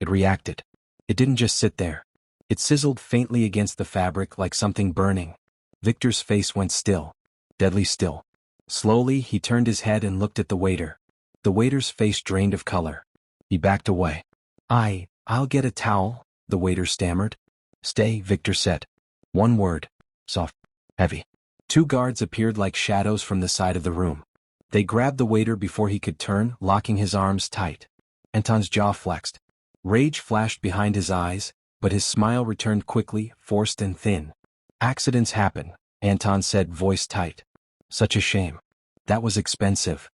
It reacted. It didn't just sit there. It sizzled faintly against the fabric like something burning. Victor's face went still. Deadly still. Slowly, he turned his head and looked at the waiter. The waiter's face drained of color. He backed away. I'll get a towel, the waiter stammered. Stay, Victor said. One word. Soft. Heavy. Two guards appeared like shadows from the side of the room. They grabbed the waiter before he could turn, locking his arms tight. Anton's jaw flexed. Rage flashed behind his eyes, but his smile returned quickly, forced and thin. Accidents happen, Anton said, voice tight. Such a shame. That was expensive.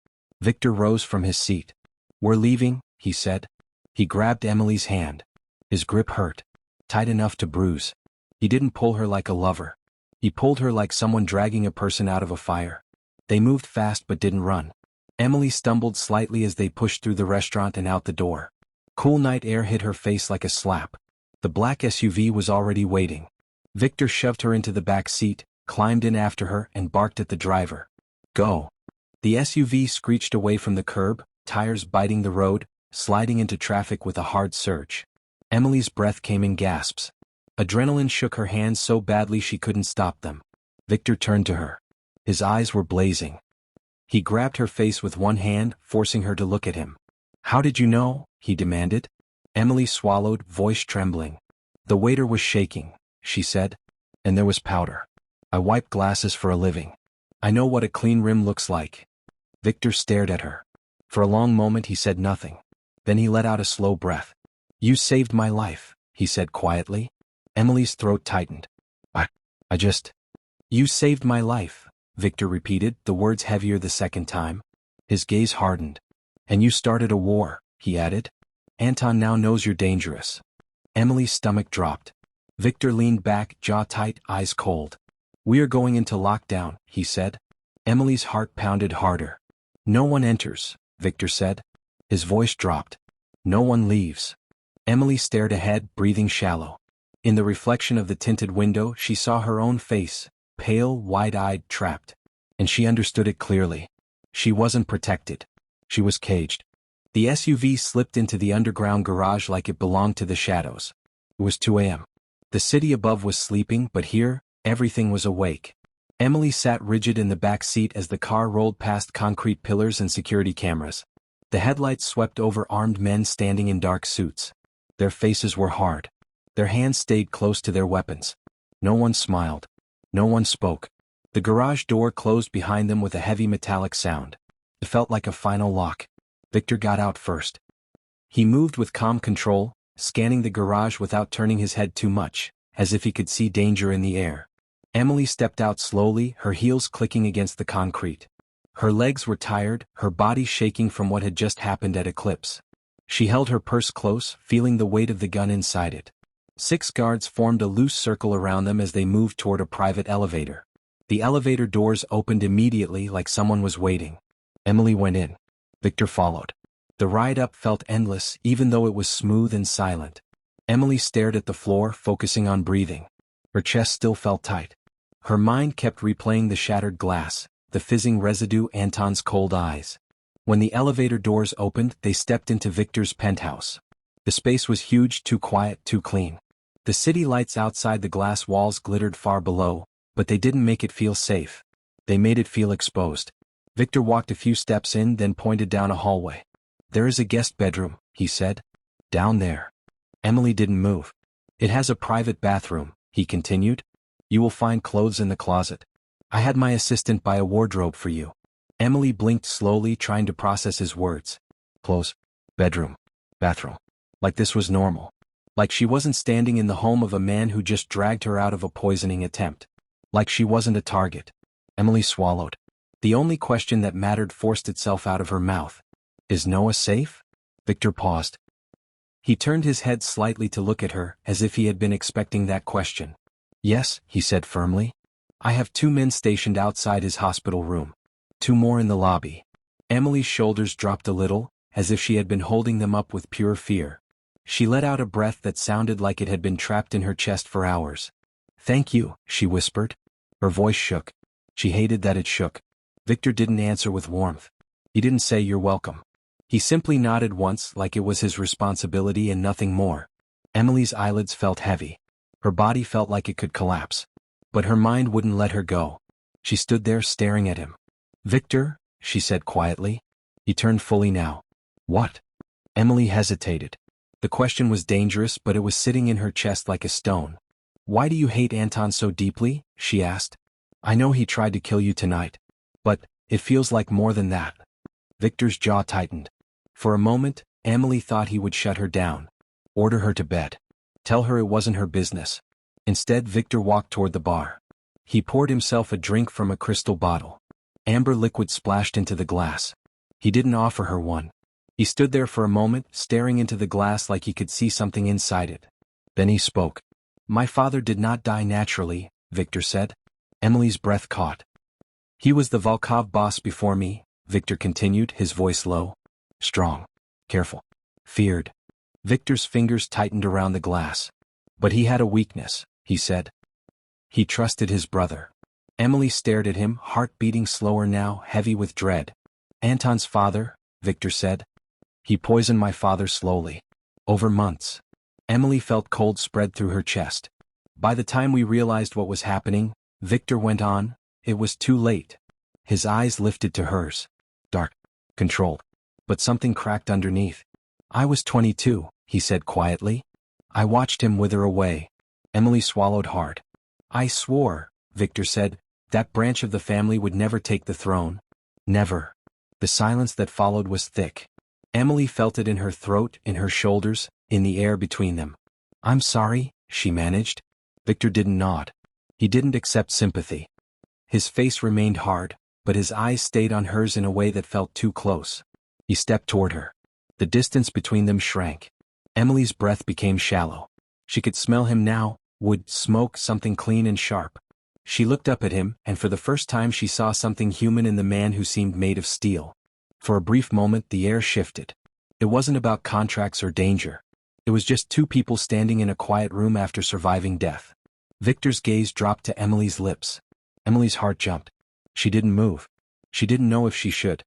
Victor rose from his seat. We're leaving, he said. He grabbed Emily's hand. His grip hurt. Tight enough to bruise. He didn't pull her like a lover. He pulled her like someone dragging a person out of a fire. They moved fast but didn't run. Emily stumbled slightly as they pushed through the restaurant and out the door. Cool night air hit her face like a slap. The black SUV was already waiting. Victor shoved her into the back seat, climbed in after her, and barked at the driver. Go. The SUV screeched away from the curb, tires biting the road, sliding into traffic with a hard surge. Emily's breath came in gasps. Adrenaline shook her hands so badly she couldn't stop them. Victor turned to her. His eyes were blazing. He grabbed her face with one hand, forcing her to look at him. How did you know? He demanded. Emily swallowed, voice trembling. The waiter was shaking, she said. And there was powder. I wipe glasses for a living. I know what a clean rim looks like. Victor stared at her. For a long moment he said nothing. Then he let out a slow breath. You saved my life, he said quietly. Emily's throat tightened. I just... You saved my life, Victor repeated, the words heavier the second time. His gaze hardened. And you started a war, he added. Anton now knows you're dangerous. Emily's stomach dropped. Victor leaned back, jaw tight, eyes cold. We are going into lockdown, he said. Emily's heart pounded harder. No one enters, Victor said. His voice dropped. No one leaves. Emily stared ahead, breathing shallow. In the reflection of the tinted window, she saw her own face, pale, wide-eyed, trapped. And she understood it clearly. She wasn't protected. She was caged. The SUV slipped into the underground garage like it belonged to the shadows. It was 2 a.m. The city above was sleeping, but here, everything was awake. Emily sat rigid in the back seat as the car rolled past concrete pillars and security cameras. The headlights swept over armed men standing in dark suits. Their faces were hard. Their hands stayed close to their weapons. No one smiled. No one spoke. The garage door closed behind them with a heavy metallic sound. It felt like a final lock. Victor got out first. He moved with calm control, scanning the garage without turning his head too much, as if he could see danger in the air. Emily stepped out slowly, her heels clicking against the concrete. Her legs were tired, her body shaking from what had just happened at Eclipse. She held her purse close, feeling the weight of the gun inside it. 6 guards formed a loose circle around them as they moved toward a private elevator. The elevator doors opened immediately like someone was waiting. Emily went in. Victor followed. The ride up felt endless, even though it was smooth and silent. Emily stared at the floor, focusing on breathing. Her chest still felt tight. Her mind kept replaying the shattered glass, the fizzing residue, Anton's cold eyes. When the elevator doors opened, they stepped into Victor's penthouse. The space was huge, too quiet, too clean. The city lights outside the glass walls glittered far below, but they didn't make it feel safe. They made it feel exposed. Victor walked a few steps in, then pointed down a hallway. There is a guest bedroom, he said. Down there. Emily didn't move. It has a private bathroom, he continued. You will find clothes in the closet. I had my assistant buy a wardrobe for you. Emily blinked slowly, trying to process his words. Clothes, bedroom, bathroom. Like this was normal. Like she wasn't standing in the home of a man who just dragged her out of a poisoning attempt. Like she wasn't a target. Emily swallowed. The only question that mattered forced itself out of her mouth. Is Noah safe? Victor paused. He turned his head slightly to look at her, as if he had been expecting that question. Yes, he said firmly. I have 2 men stationed outside his hospital room. 2 more in the lobby. Emily's shoulders dropped a little, as if she had been holding them up with pure fear. She let out a breath that sounded like it had been trapped in her chest for hours. Thank you, she whispered. Her voice shook. She hated that it shook. Victor didn't answer with warmth. He didn't say you're welcome. He simply nodded once, like it was his responsibility and nothing more. Emily's eyelids felt heavy. Her body felt like it could collapse. But her mind wouldn't let her go. She stood there staring at him. Victor, she said quietly. He turned fully now. What? Emily hesitated. The question was dangerous, but it was sitting in her chest like a stone. Why do you hate Anton so deeply? She asked. I know he tried to kill you tonight. But it feels like more than that. Victor's jaw tightened. For a moment, Emily thought he would shut her down. Order her to bed. Tell her it wasn't her business. Instead, Victor walked toward the bar. He poured himself a drink from a crystal bottle. Amber liquid splashed into the glass. He didn't offer her one. He stood there for a moment, staring into the glass like he could see something inside it. Then he spoke. My father did not die naturally, Victor said. Emily's breath caught. He was the Volkov boss before me, Victor continued, his voice low. Strong. Careful. Feared. Victor's fingers tightened around the glass. But he had a weakness, he said. He trusted his brother. Emily stared at him, heart beating slower now, heavy with dread. Anton's father, Victor said. He poisoned my father slowly. Over months. Emily felt cold spread through her chest. By the time we realized what was happening, Victor went on, it was too late. His eyes lifted to hers. Dark. Controlled. but something cracked underneath. I was 22, he said quietly. I watched him wither away. Emily swallowed hard. I swore, Victor said, that branch of the family would never take the throne. Never. The silence that followed was thick. Emily felt it in her throat, in her shoulders, in the air between them. I'm sorry, she managed. Victor didn't nod. He didn't accept sympathy. His face remained hard, but his eyes stayed on hers in a way that felt too close. He stepped toward her. The distance between them shrank. Emily's breath became shallow. She could smell him now, wood, smoke, something clean and sharp. She looked up at him, and for the first time she saw something human in the man who seemed made of steel. For a brief moment the air shifted. It wasn't about contracts or danger. It was just two people standing in a quiet room after surviving death. Victor's gaze dropped to Emily's lips. Emily's heart jumped. She didn't move. She didn't know if she should.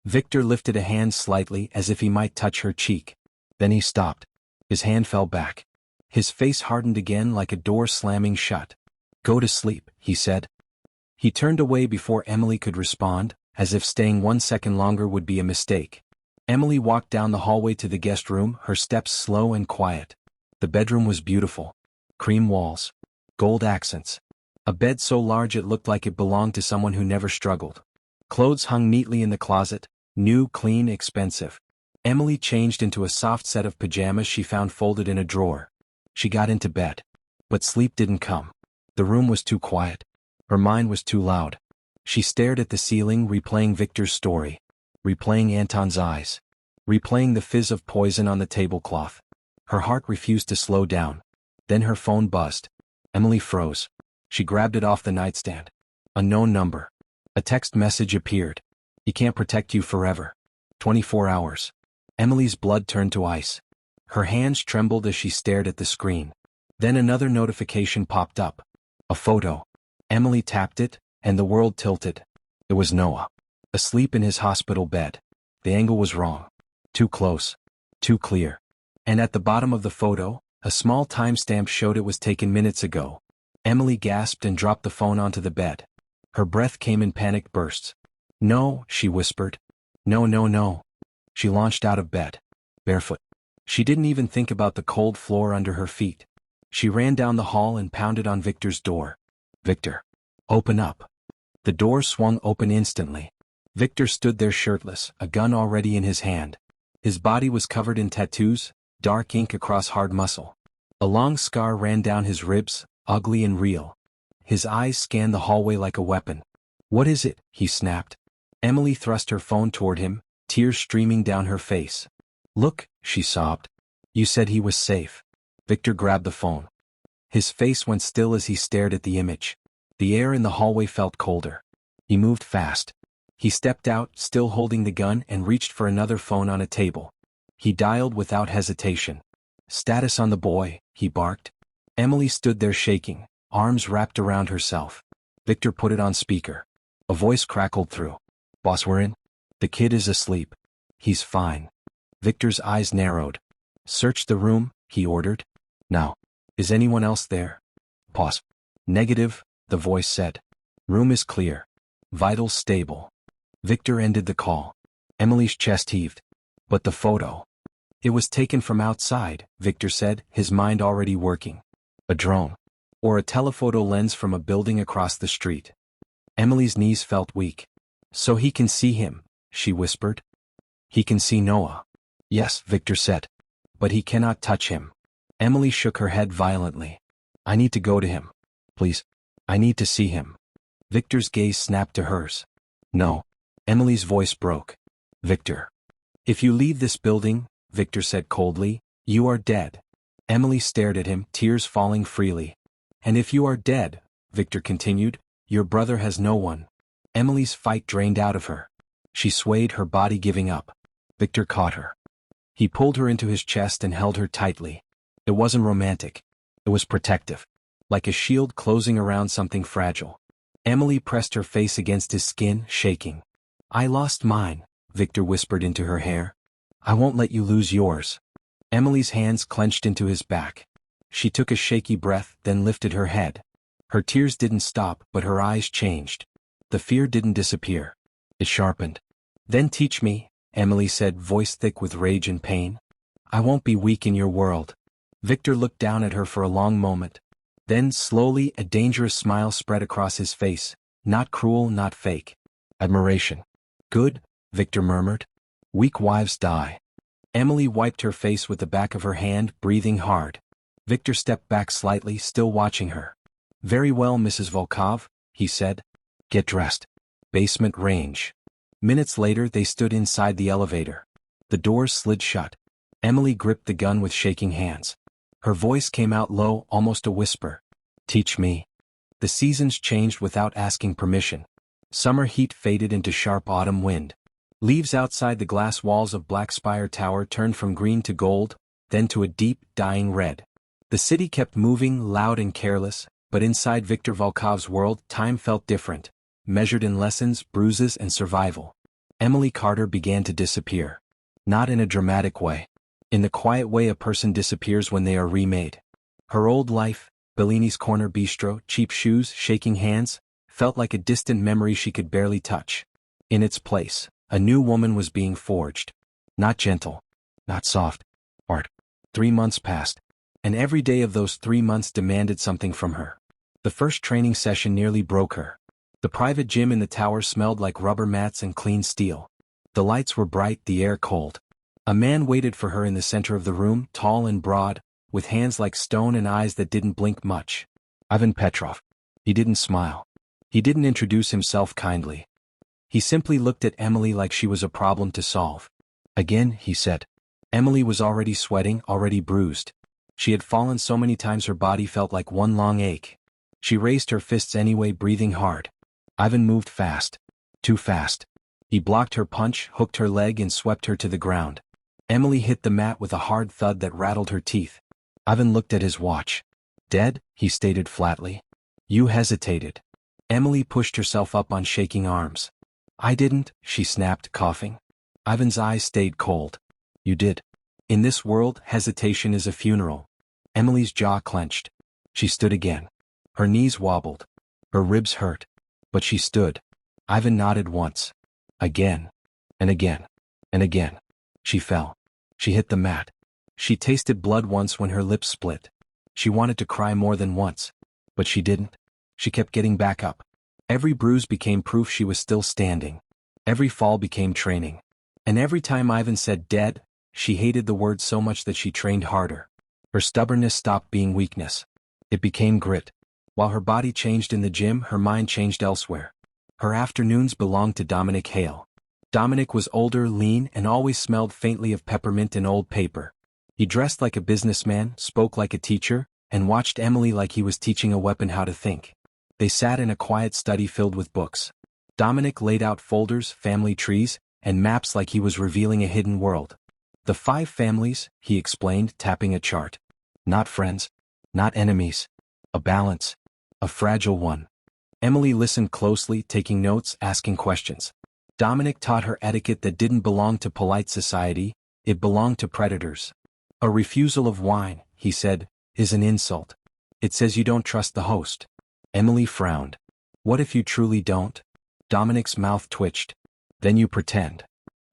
Victor lifted a hand slightly as if he might touch her cheek. Then he stopped. His hand fell back. His face hardened again like a door slamming shut. Go to sleep, he said. He turned away before Emily could respond, as if staying 1 second longer would be a mistake. Emily walked down the hallway to the guest room, her steps slow and quiet. The bedroom was beautiful. Cream walls. Gold accents. A bed so large it looked like it belonged to someone who never struggled. Clothes hung neatly in the closet, new, clean, expensive. Emily changed into a soft set of pajamas she found folded in a drawer. She got into bed. But sleep didn't come. The room was too quiet. Her mind was too loud. She stared at the ceiling, replaying Victor's story. Replaying Anton's eyes. Replaying the fizz of poison on the tablecloth. Her heart refused to slow down. Then her phone buzzed. Emily froze. She grabbed it off the nightstand. Unknown number. A text message appeared. He can't protect you forever. 24 hours. Emily's blood turned to ice. Her hands trembled as she stared at the screen. Then another notification popped up. A photo. Emily tapped it, and the world tilted. It was Noah. Asleep in his hospital bed. The angle was wrong. Too close. Too clear. And at the bottom of the photo, a small timestamp showed it was taken minutes ago. Emily gasped and dropped the phone onto the bed. Her breath came in panicked bursts. No, she whispered. No, no, no. She launched out of bed. Barefoot. She didn't even think about the cold floor under her feet. She ran down the hall and pounded on Victor's door. Victor. Open up. The door swung open instantly. Victor stood there shirtless, a gun already in his hand. His body was covered in tattoos, dark ink across hard muscle. A long scar ran down his ribs, ugly and real. His eyes scanned the hallway like a weapon. What is it? He snapped. Emily thrust her phone toward him, tears streaming down her face. Look, she sobbed. You said he was safe. Victor grabbed the phone. His face went still as he stared at the image. The air in the hallway felt colder. He moved fast. He stepped out, still holding the gun, and reached for another phone on a table. He dialed without hesitation. Status on the boy, he barked. Emily stood there shaking, arms wrapped around herself. Victor put it on speaker. A voice crackled through. Boss, we're in. The kid is asleep. He's fine. Victor's eyes narrowed. Search the room, he ordered. Now. Is anyone else there? Pause. Negative, the voice said. Room is clear. Vitals stable. Victor ended the call. Emily's chest heaved. But the photo. It was taken from outside, Victor said, his mind already working. A drone. Or a telephoto lens from a building across the street. Emily's knees felt weak. So he can see him, she whispered. He can see Noah. Yes, Victor said. But he cannot touch him. Emily shook her head violently. I need to go to him. Please. I need to see him. Victor's gaze snapped to hers. No. Emily's voice broke. Victor. If you leave this building, Victor said coldly, you are dead. Emily stared at him, tears falling freely. And if you are dead, Victor continued, your brother has no one. Emily's fight drained out of her. She swayed, her body giving up. Victor caught her. He pulled her into his chest and held her tightly. It wasn't romantic. It was protective. Like a shield closing around something fragile. Emily pressed her face against his skin, shaking. I lost mine, Victor whispered into her hair. I won't let you lose yours. Emily's hands clenched into his back. She took a shaky breath, then lifted her head. Her tears didn't stop, but her eyes changed. The fear didn't disappear. It sharpened. Then teach me, Emily said, voice thick with rage and pain. I won't be weak in your world. Victor looked down at her for a long moment. Then, slowly, a dangerous smile spread across his face. Not cruel, not fake. Admiration. Good, Victor murmured. Weak wives die. Emily wiped her face with the back of her hand, breathing hard. Victor stepped back slightly, still watching her. Very well, Mrs. Volkov, he said. Get dressed. Basement range. Minutes later they stood inside the elevator. The doors slid shut. Emily gripped the gun with shaking hands. Her voice came out low, almost a whisper. Teach me. The seasons changed without asking permission. Summer heat faded into sharp autumn wind. Leaves outside the glass walls of Black Spire Tower turned from green to gold, then to a deep, dying red. The city kept moving, loud and careless, but inside Viktor Volkov's world time felt different, measured in lessons, bruises and survival. Emily Carter began to disappear. Not in a dramatic way. In the quiet way a person disappears when they are remade. Her old life, Bellini's Corner Bistro, cheap shoes, shaking hands, felt like a distant memory she could barely touch. In its place, a new woman was being forged. Not gentle. Not soft. Art. 3 months passed. And every day of those 3 months demanded something from her. The first training session nearly broke her. The private gym in the tower smelled like rubber mats and clean steel. The lights were bright, the air cold. A man waited for her in the center of the room, tall and broad, with hands like stone and eyes that didn't blink much. Ivan Petrov. He didn't smile. He didn't introduce himself kindly. He simply looked at Emily like she was a problem to solve. Again, he said. Emily was already sweating, already bruised. She had fallen so many times her body felt like one long ache. She raised her fists anyway, breathing hard. Ivan moved fast. Too fast. He blocked her punch, hooked her leg and swept her to the ground. Emily hit the mat with a hard thud that rattled her teeth. Ivan looked at his watch. Dead, he stated flatly. You hesitated. Emily pushed herself up on shaking arms. I didn't, she snapped, coughing. Ivan's eyes stayed cold. You did. In this world, hesitation is a funeral. Emily's jaw clenched. She stood again. Her knees wobbled. Her ribs hurt. But she stood. Ivan nodded once. Again. And again. And again. She fell. She hit the mat. She tasted blood once when her lips split. She wanted to cry more than once. But she didn't. She kept getting back up. Every bruise became proof she was still standing. Every fall became training. And every time Ivan said dead, she hated the word so much that she trained harder. Her stubbornness stopped being weakness. It became grit. While her body changed in the gym, her mind changed elsewhere. Her afternoons belonged to Dominic Hale. Dominic was older, lean, and always smelled faintly of peppermint and old paper. He dressed like a businessman, spoke like a teacher, and watched Emily like he was teaching a weapon how to think. They sat in a quiet study filled with books. Dominic laid out folders, family trees, and maps like he was revealing a hidden world. The 5 families, he explained, tapping a chart. Not friends. Not enemies. A balance. A fragile one. Emily listened closely, taking notes, asking questions. Dominic taught her etiquette that didn't belong to polite society, it belonged to predators. A refusal of wine, he said, is an insult. It says you don't trust the host. Emily frowned. What if you truly don't? Dominic's mouth twitched. Then you pretend.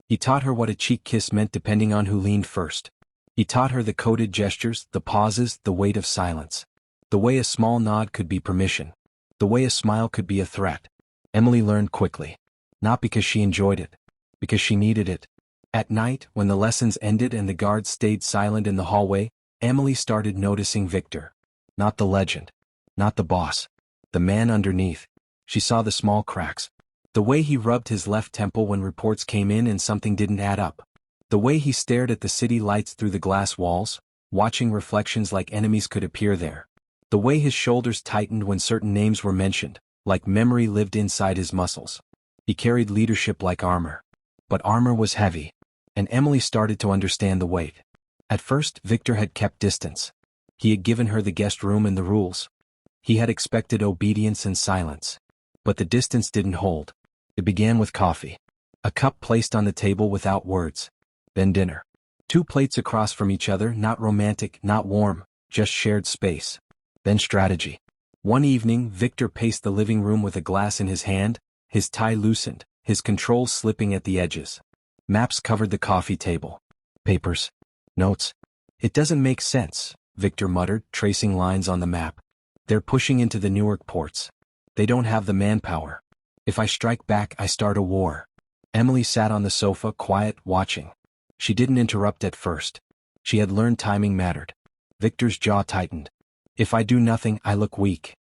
He taught her what a cheek kiss meant depending on who leaned first. He taught her the coded gestures, the pauses, the weight of silence. The way a small nod could be permission. The way a smile could be a threat. Emily learned quickly. Not because she enjoyed it. Because she needed it. At night, when the lessons ended and the guards stayed silent in the hallway, Emily started noticing Victor. Not the legend. Not the boss. The man underneath. She saw the small cracks. The way he rubbed his left temple when reports came in and something didn't add up. The way he stared at the city lights through the glass walls, watching reflections like enemies could appear there. The way his shoulders tightened when certain names were mentioned, like memory lived inside his muscles. He carried leadership like armor. But armor was heavy. And Emily started to understand the weight. At first, Victor had kept distance. He had given her the guest room and the rules. He had expected obedience and silence. But the distance didn't hold. It began with coffee. A cup placed on the table without words. Then dinner. 2 plates across from each other, not romantic, not warm, just shared space. Then strategy. One evening, Victor paced the living room with a glass in his hand, his tie loosened, his control slipping at the edges. Maps covered the coffee table. Papers. Notes. It doesn't make sense, Victor muttered, tracing lines on the map. They're pushing into the Newark ports. They don't have the manpower. If I strike back, I start a war. Emily sat on the sofa, quiet, watching. She didn't interrupt at first. She had learned timing mattered. Victor's jaw tightened. If I do nothing, I look weak.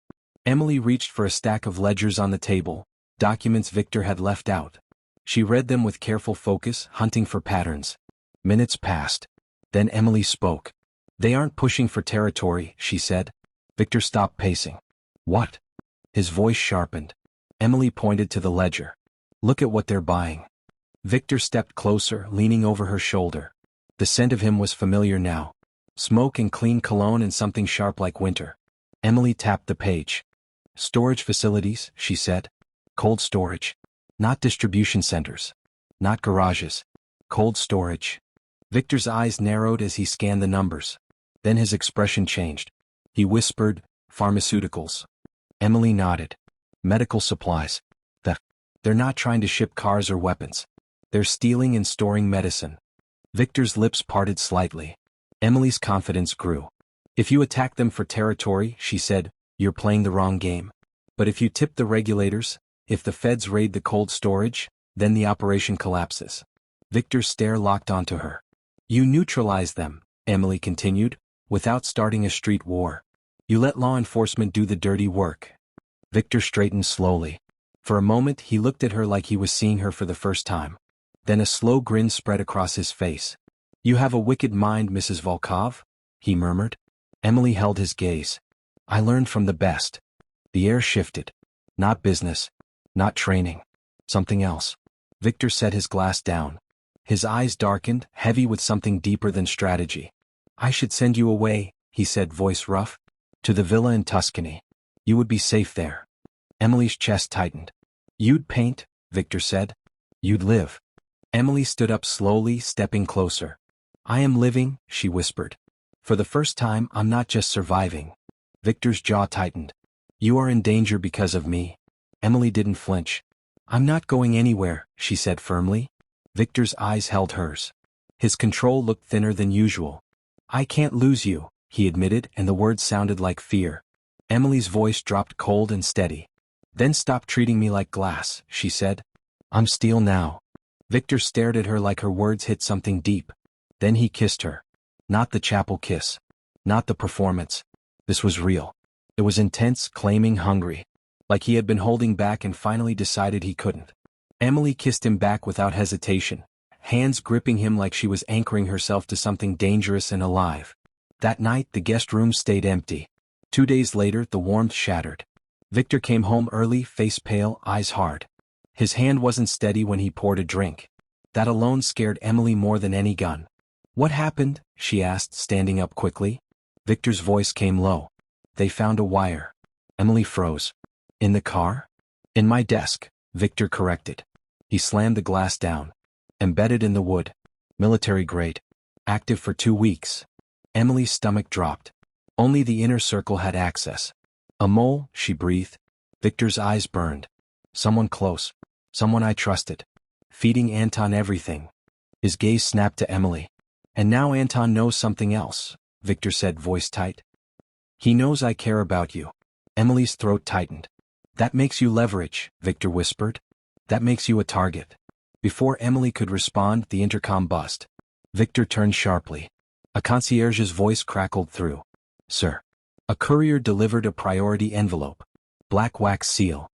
Emily reached for a stack of ledgers on the table, documents Victor had left out. She read them with careful focus, hunting for patterns. Minutes passed. Then Emily spoke. They aren't pushing for territory, she said. Victor stopped pacing. What? His voice sharpened. Emily pointed to the ledger. Look at what they're buying. Victor stepped closer, leaning over her shoulder. The scent of him was familiar now. Smoke and clean cologne and something sharp like winter. Emily tapped the page. Storage facilities, she said. Cold storage. Not distribution centers. Not garages. Cold storage. Victor's eyes narrowed as he scanned the numbers. Then his expression changed. He whispered, pharmaceuticals. Emily nodded. Medical supplies. They're not trying to ship cars or weapons. They're stealing and storing medicine. Victor's lips parted slightly. Emily's confidence grew. If you attack them for territory, she said, you're playing the wrong game. But if you tip the regulators, if the feds raid the cold storage, then the operation collapses. Victor's stare locked onto her. You neutralize them, Emily continued, without starting a street war. You let law enforcement do the dirty work. Victor straightened slowly. For a moment he looked at her like he was seeing her for the first time. Then a slow grin spread across his face. You have a wicked mind, Mrs. Volkov, he murmured. Emily held his gaze. I learned from the best. The air shifted. Not business. Not training. Something else. Victor set his glass down. His eyes darkened, heavy with something deeper than strategy. I should send you away, he said, voice rough. To the villa in Tuscany. You would be safe there. Emily's chest tightened. You'd paint, Victor said. You'd live. Emily stood up slowly, stepping closer. I am living, she whispered. For the first time, I'm not just surviving. Victor's jaw tightened. You are in danger because of me. Emily didn't flinch. I'm not going anywhere, she said firmly. Victor's eyes held hers. His control looked thinner than usual. I can't lose you, he admitted, and the words sounded like fear. Emily's voice dropped cold and steady. Then stop treating me like glass, she said. I'm steel now. Victor stared at her like her words hit something deep. Then he kissed her. Not the chapel kiss. Not the performance. This was real. It was intense, claiming, hungry. Like he had been holding back and finally decided he couldn't. Emily kissed him back without hesitation, hands gripping him like she was anchoring herself to something dangerous and alive. That night the guest room stayed empty. 2 days later the warmth shattered. Victor came home early, face pale, eyes hard. His hand wasn't steady when he poured a drink. That alone scared Emily more than any gun. What happened? She asked, standing up quickly. Victor's voice came low. They found a wire. Emily froze. In the car? In my desk, Victor corrected. He slammed the glass down. Embedded in the wood. Military grade. Active for 2 weeks. Emily's stomach dropped. Only the inner circle had access. A mole, she breathed. Victor's eyes burned. Someone close. Someone I trusted. Feeding Anton everything. His gaze snapped to Emily. And now Anton knows something else, Victor said, voice tight. He knows I care about you. Emily's throat tightened. That makes you leverage, Victor whispered. That makes you a target. Before Emily could respond, the intercom buzzed. Victor turned sharply. A concierge's voice crackled through. Sir. A courier delivered a priority envelope. Black wax seal.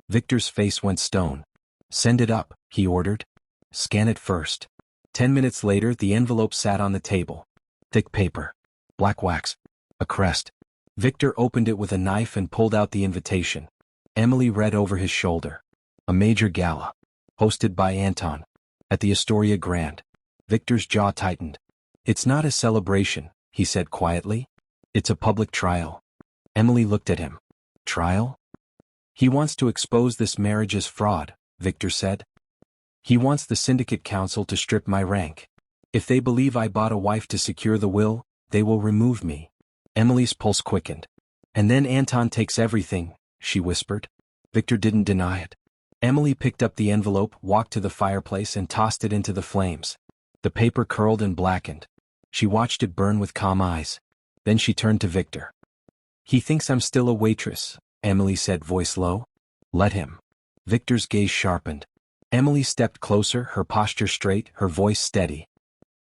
Victor's face went stone. Send it up, he ordered. Scan it first. 10 minutes later the envelope sat on the table. Thick paper. Black wax. A crest. Victor opened it with a knife and pulled out the invitation. Emily read over his shoulder. A major gala. Hosted by Anton. At the Astoria Grand. Victor's jaw tightened. It's not a celebration, he said quietly. It's a public trial. Emily looked at him. Trial? He wants to expose this marriage as fraud, Victor said. He wants the syndicate council to strip my rank. If they believe I bought a wife to secure the will, they will remove me. Emily's pulse quickened. And then Anton takes everything, she whispered. Victor didn't deny it. Emily picked up the envelope, walked to the fireplace and tossed it into the flames. The paper curled and blackened. She watched it burn with calm eyes. Then she turned to Victor. "He thinks I'm still a waitress," Emily said, voice low. "Let him." Victor's gaze sharpened. Emily stepped closer, her posture straight, her voice steady.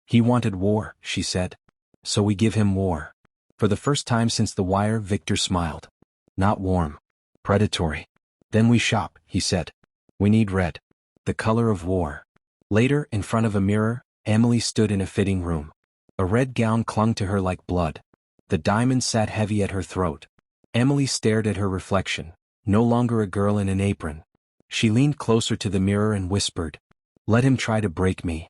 "He wanted war," she said. "So we give him war." For the first time since the wire, Victor smiled. "Not warm. Predatory." "Then we shop," he said. "We need red. The color of war." Later, in front of a mirror, Emily stood in a fitting room. A red gown clung to her like blood. The diamonds sat heavy at her throat. Emily stared at her reflection, no longer a girl in an apron. She leaned closer to the mirror and whispered, "Let him try to break me."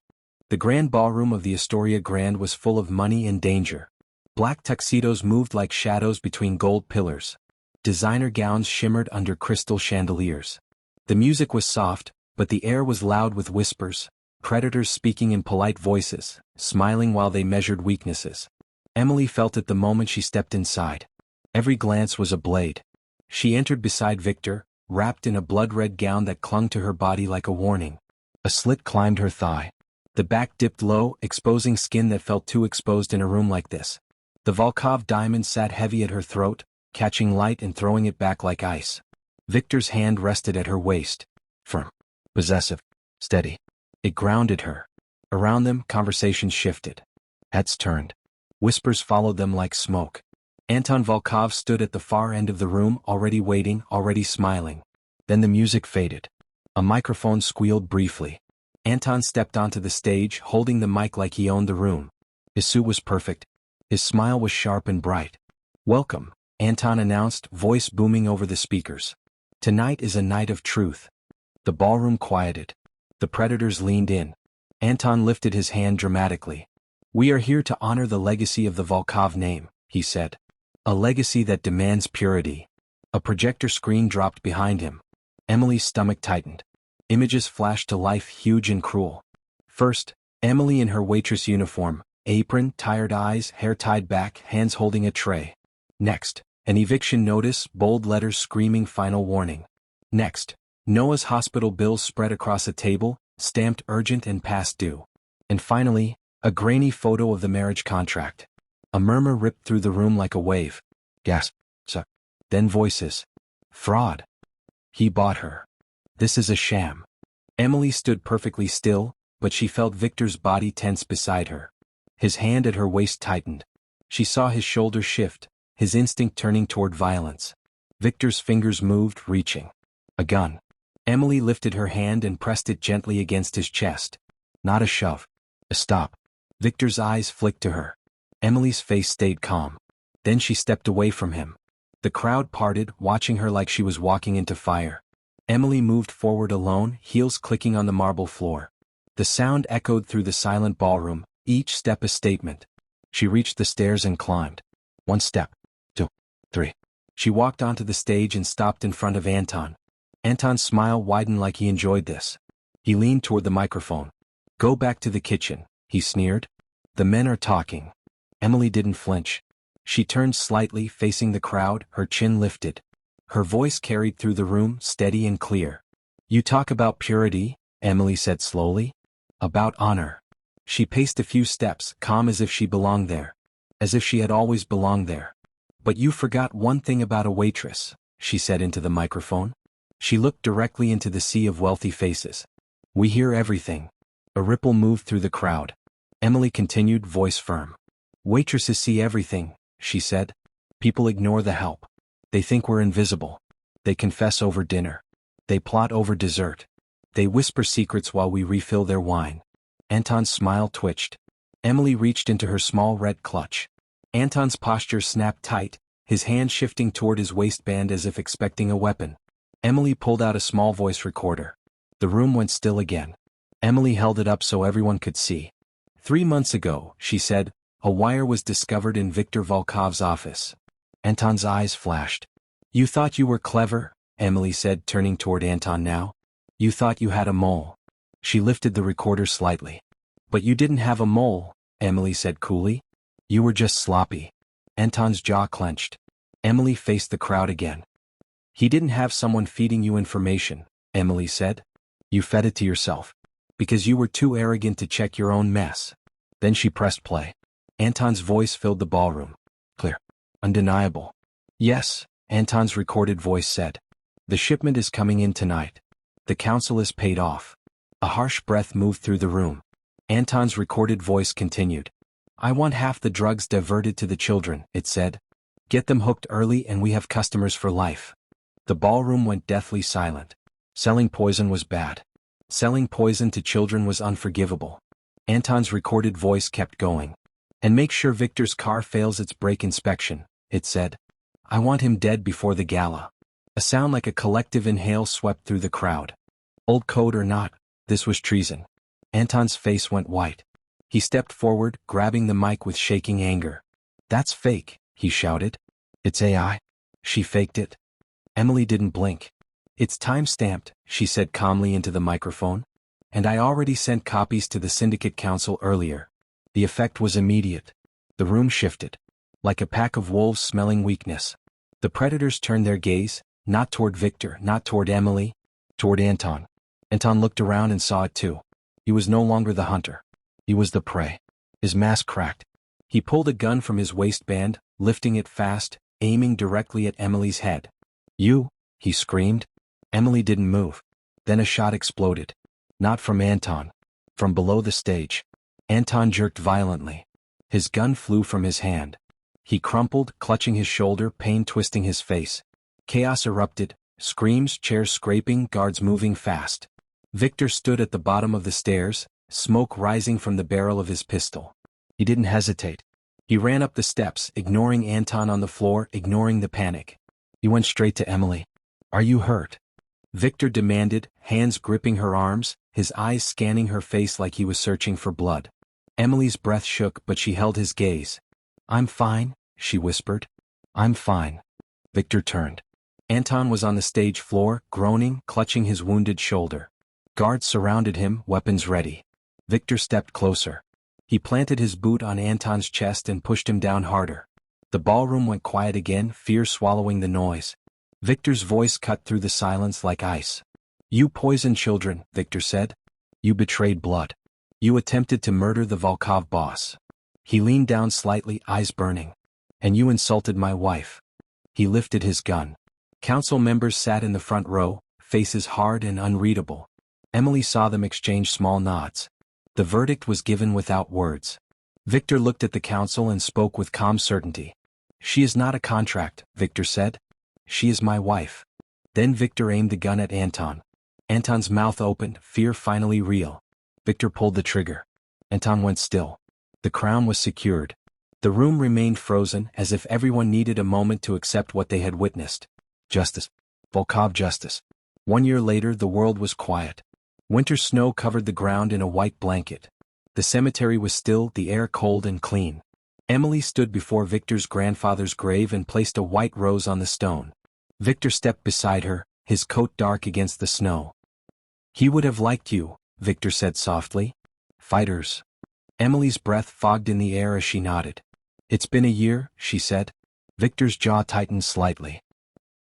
The grand ballroom of the Astoria Grand was full of money and danger. Black tuxedos moved like shadows between gold pillars. Designer gowns shimmered under crystal chandeliers. The music was soft, but the air was loud with whispers, predators speaking in polite voices, smiling while they measured weaknesses. Emily felt it the moment she stepped inside. Every glance was a blade. She entered beside Victor, wrapped in a blood-red gown that clung to her body like a warning. A slit climbed her thigh. The back dipped low, exposing skin that felt too exposed in a room like this. The Volkov diamond sat heavy at her throat, catching light and throwing it back like ice. Victor's hand rested at her waist. Firm. Possessive. Steady. It grounded her. Around them, conversations shifted. Heads turned. Whispers followed them like smoke. Anton Volkov stood at the far end of the room, already waiting, already smiling. Then the music faded. A microphone squealed briefly. Anton stepped onto the stage, holding the mic like he owned the room. His suit was perfect. His smile was sharp and bright. "Welcome," Anton announced, voice booming over the speakers. "Tonight is a night of truth." The ballroom quieted. The predators leaned in. Anton lifted his hand dramatically. "We are here to honor the legacy of the Volkov name," he said. "A legacy that demands purity." A projector screen dropped behind him. Emily's stomach tightened. Images flashed to life, huge and cruel. First, Emily in her waitress uniform, apron, tired eyes, hair tied back, hands holding a tray. Next, an eviction notice, bold letters screaming final warning. Next, Noah's hospital bills spread across a table, stamped urgent and past due. And finally, a grainy photo of the marriage contract. A murmur ripped through the room like a wave. Gasp. Suck. Then voices. "Fraud. He bought her. This is a sham." Emily stood perfectly still, but she felt Victor's body tense beside her. His hand at her waist tightened. She saw his shoulder shift, his instinct turning toward violence. Victor's fingers moved, reaching. A gun. Emily lifted her hand and pressed it gently against his chest. Not a shove. A stop. Victor's eyes flicked to her. Emily's face stayed calm. Then she stepped away from him. The crowd parted, watching her like she was walking into fire. Emily moved forward alone, heels clicking on the marble floor. The sound echoed through the silent ballroom, each step a statement. She reached the stairs and climbed. 1 step. 2. 3. She walked onto the stage and stopped in front of Anton. Anton's smile widened like he enjoyed this. He leaned toward the microphone. "Go back to the kitchen," he sneered. "The men are talking." Emily didn't flinch. She turned slightly, facing the crowd, her chin lifted. Her voice carried through the room, steady and clear. "You talk about purity," Emily said slowly. "About honor." She paced a few steps, calm as if she belonged there. As if she had always belonged there. "But you forgot one thing about a waitress," she said into the microphone. She looked directly into the sea of wealthy faces. "We hear everything." A ripple moved through the crowd. Emily continued, voice firm. "Waitresses see everything," she said. "People ignore the help. They think we're invisible. They confess over dinner. They plot over dessert. They whisper secrets while we refill their wine." Anton's smile twitched. Emily reached into her small red clutch. Anton's posture snapped tight, his hand shifting toward his waistband as if expecting a weapon. Emily pulled out a small voice recorder. The room went still again. Emily held it up so everyone could see. 3 months ago, she said, a wire was discovered in Viktor Volkov's office. Anton's eyes flashed. "You thought you were clever," Emily said, turning toward Anton now. "You thought you had a mole." She lifted the recorder slightly. "But you didn't have a mole," Emily said coolly. "You were just sloppy." Anton's jaw clenched. Emily faced the crowd again. "He didn't have someone feeding you information," Emily said. You fed it to yourself. Because you were too arrogant to check your own mess. Then she pressed play. Anton's voice filled the ballroom. Clear. Undeniable. Yes, Anton's recorded voice said. The shipment is coming in tonight. The council is paid off. A harsh breath moved through the room. Anton's recorded voice continued. I want half the drugs diverted to the children, it said. Get them hooked early and we have customers for life. The ballroom went deathly silent. Selling poison was bad. Selling poison to children was unforgivable. Anton's recorded voice kept going. And make sure Victor's car fails its brake inspection, it said. I want him dead before the gala. A sound like a collective inhale swept through the crowd. Old code or not, this was treason. Anton's face went white. He stepped forward, grabbing the mic with shaking anger. That's fake, he shouted. It's AI. She faked it. Emily didn't blink. It's time-stamped, she said calmly into the microphone. And I already sent copies to the Syndicate Council earlier. The effect was immediate. The room shifted. Like a pack of wolves smelling weakness. The predators turned their gaze, not toward Victor, not toward Emily, toward Anton. Anton looked around and saw it too. He was no longer the hunter. He was the prey. His mask cracked. He pulled a gun from his waistband, lifting it fast, aiming directly at Emily's head. You, he screamed. Emily didn't move. Then a shot exploded. Not from Anton. From below the stage. Anton jerked violently. His gun flew from his hand. He crumpled, clutching his shoulder, pain twisting his face. Chaos erupted, screams, chairs scraping, guards moving fast. Victor stood at the bottom of the stairs, smoke rising from the barrel of his pistol. He didn't hesitate. He ran up the steps, ignoring Anton on the floor, ignoring the panic. He went straight to Emily. Are you hurt? Victor demanded, hands gripping her arms, his eyes scanning her face like he was searching for blood. Emily's breath shook, but she held his gaze. I'm fine, she whispered. I'm fine. Victor turned. Anton was on the stage floor, groaning, clutching his wounded shoulder. Guards surrounded him, weapons ready. Victor stepped closer. He planted his boot on Anton's chest and pushed him down harder. The ballroom went quiet again, fear swallowing the noise. Victor's voice cut through the silence like ice. You poisoned children, Victor said. You betrayed blood. You attempted to murder the Volkov boss. He leaned down slightly, eyes burning. And you insulted my wife. He lifted his gun. Council members sat in the front row, faces hard and unreadable. Emily saw them exchange small nods. The verdict was given without words. Victor looked at the council and spoke with calm certainty. She is not a contract, Victor said. She is my wife. Then Victor aimed the gun at Anton. Anton's mouth opened, fear finally real. Victor pulled the trigger. Anton went still. The crown was secured. The room remained frozen, as if everyone needed a moment to accept what they had witnessed. Justice. Volkov justice. 1 year later the world was quiet. Winter snow covered the ground in a white blanket. The cemetery was still, the air cold and clean. Emily stood before Victor's grandfather's grave and placed a white rose on the stone. Victor stepped beside her, his coat dark against the snow. He would have liked you, Victor said softly. Fighters. Emily's breath fogged in the air as she nodded. It's been a year, she said. Victor's jaw tightened slightly.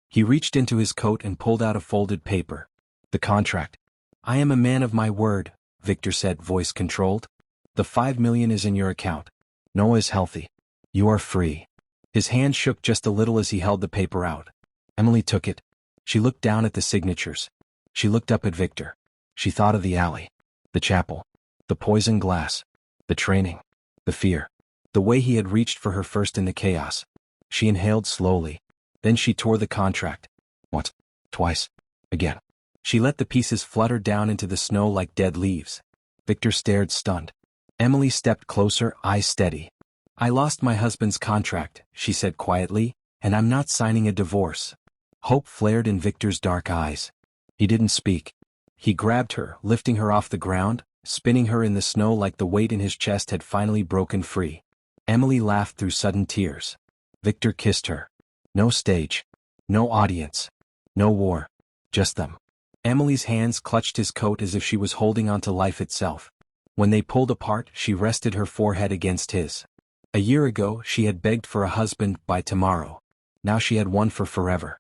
He reached into his coat and pulled out a folded paper. The contract. I am a man of my word, Victor said, voice controlled. The 5 million is in your account. Noah is healthy. You are free. His hand shook just a little as he held the paper out. Emily took it. She looked down at the signatures. She looked up at Victor. She thought of the alley, the chapel, the poison glass, the training, the fear, the way he had reached for her first in the chaos. She inhaled slowly. Then she tore the contract. Once, twice, again. She let the pieces flutter down into the snow like dead leaves. Victor stared stunned. Emily stepped closer, eyes steady. I lost my husband's contract, she said quietly, and I'm not signing a divorce. Hope flared in Victor's dark eyes. He didn't speak. He grabbed her, lifting her off the ground, spinning her in the snow like the weight in his chest had finally broken free. Emily laughed through sudden tears. Victor kissed her. No stage. No audience. No war. Just them. Emily's hands clutched his coat as if she was holding on to life itself. When they pulled apart, she rested her forehead against his. A year ago, she had begged for a husband by tomorrow. Now she had one for forever.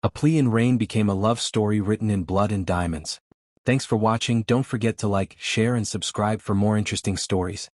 A Plea in Rain became a love story written in blood and diamonds. Thanks for watching. Don't forget to like, share and subscribe for more interesting stories.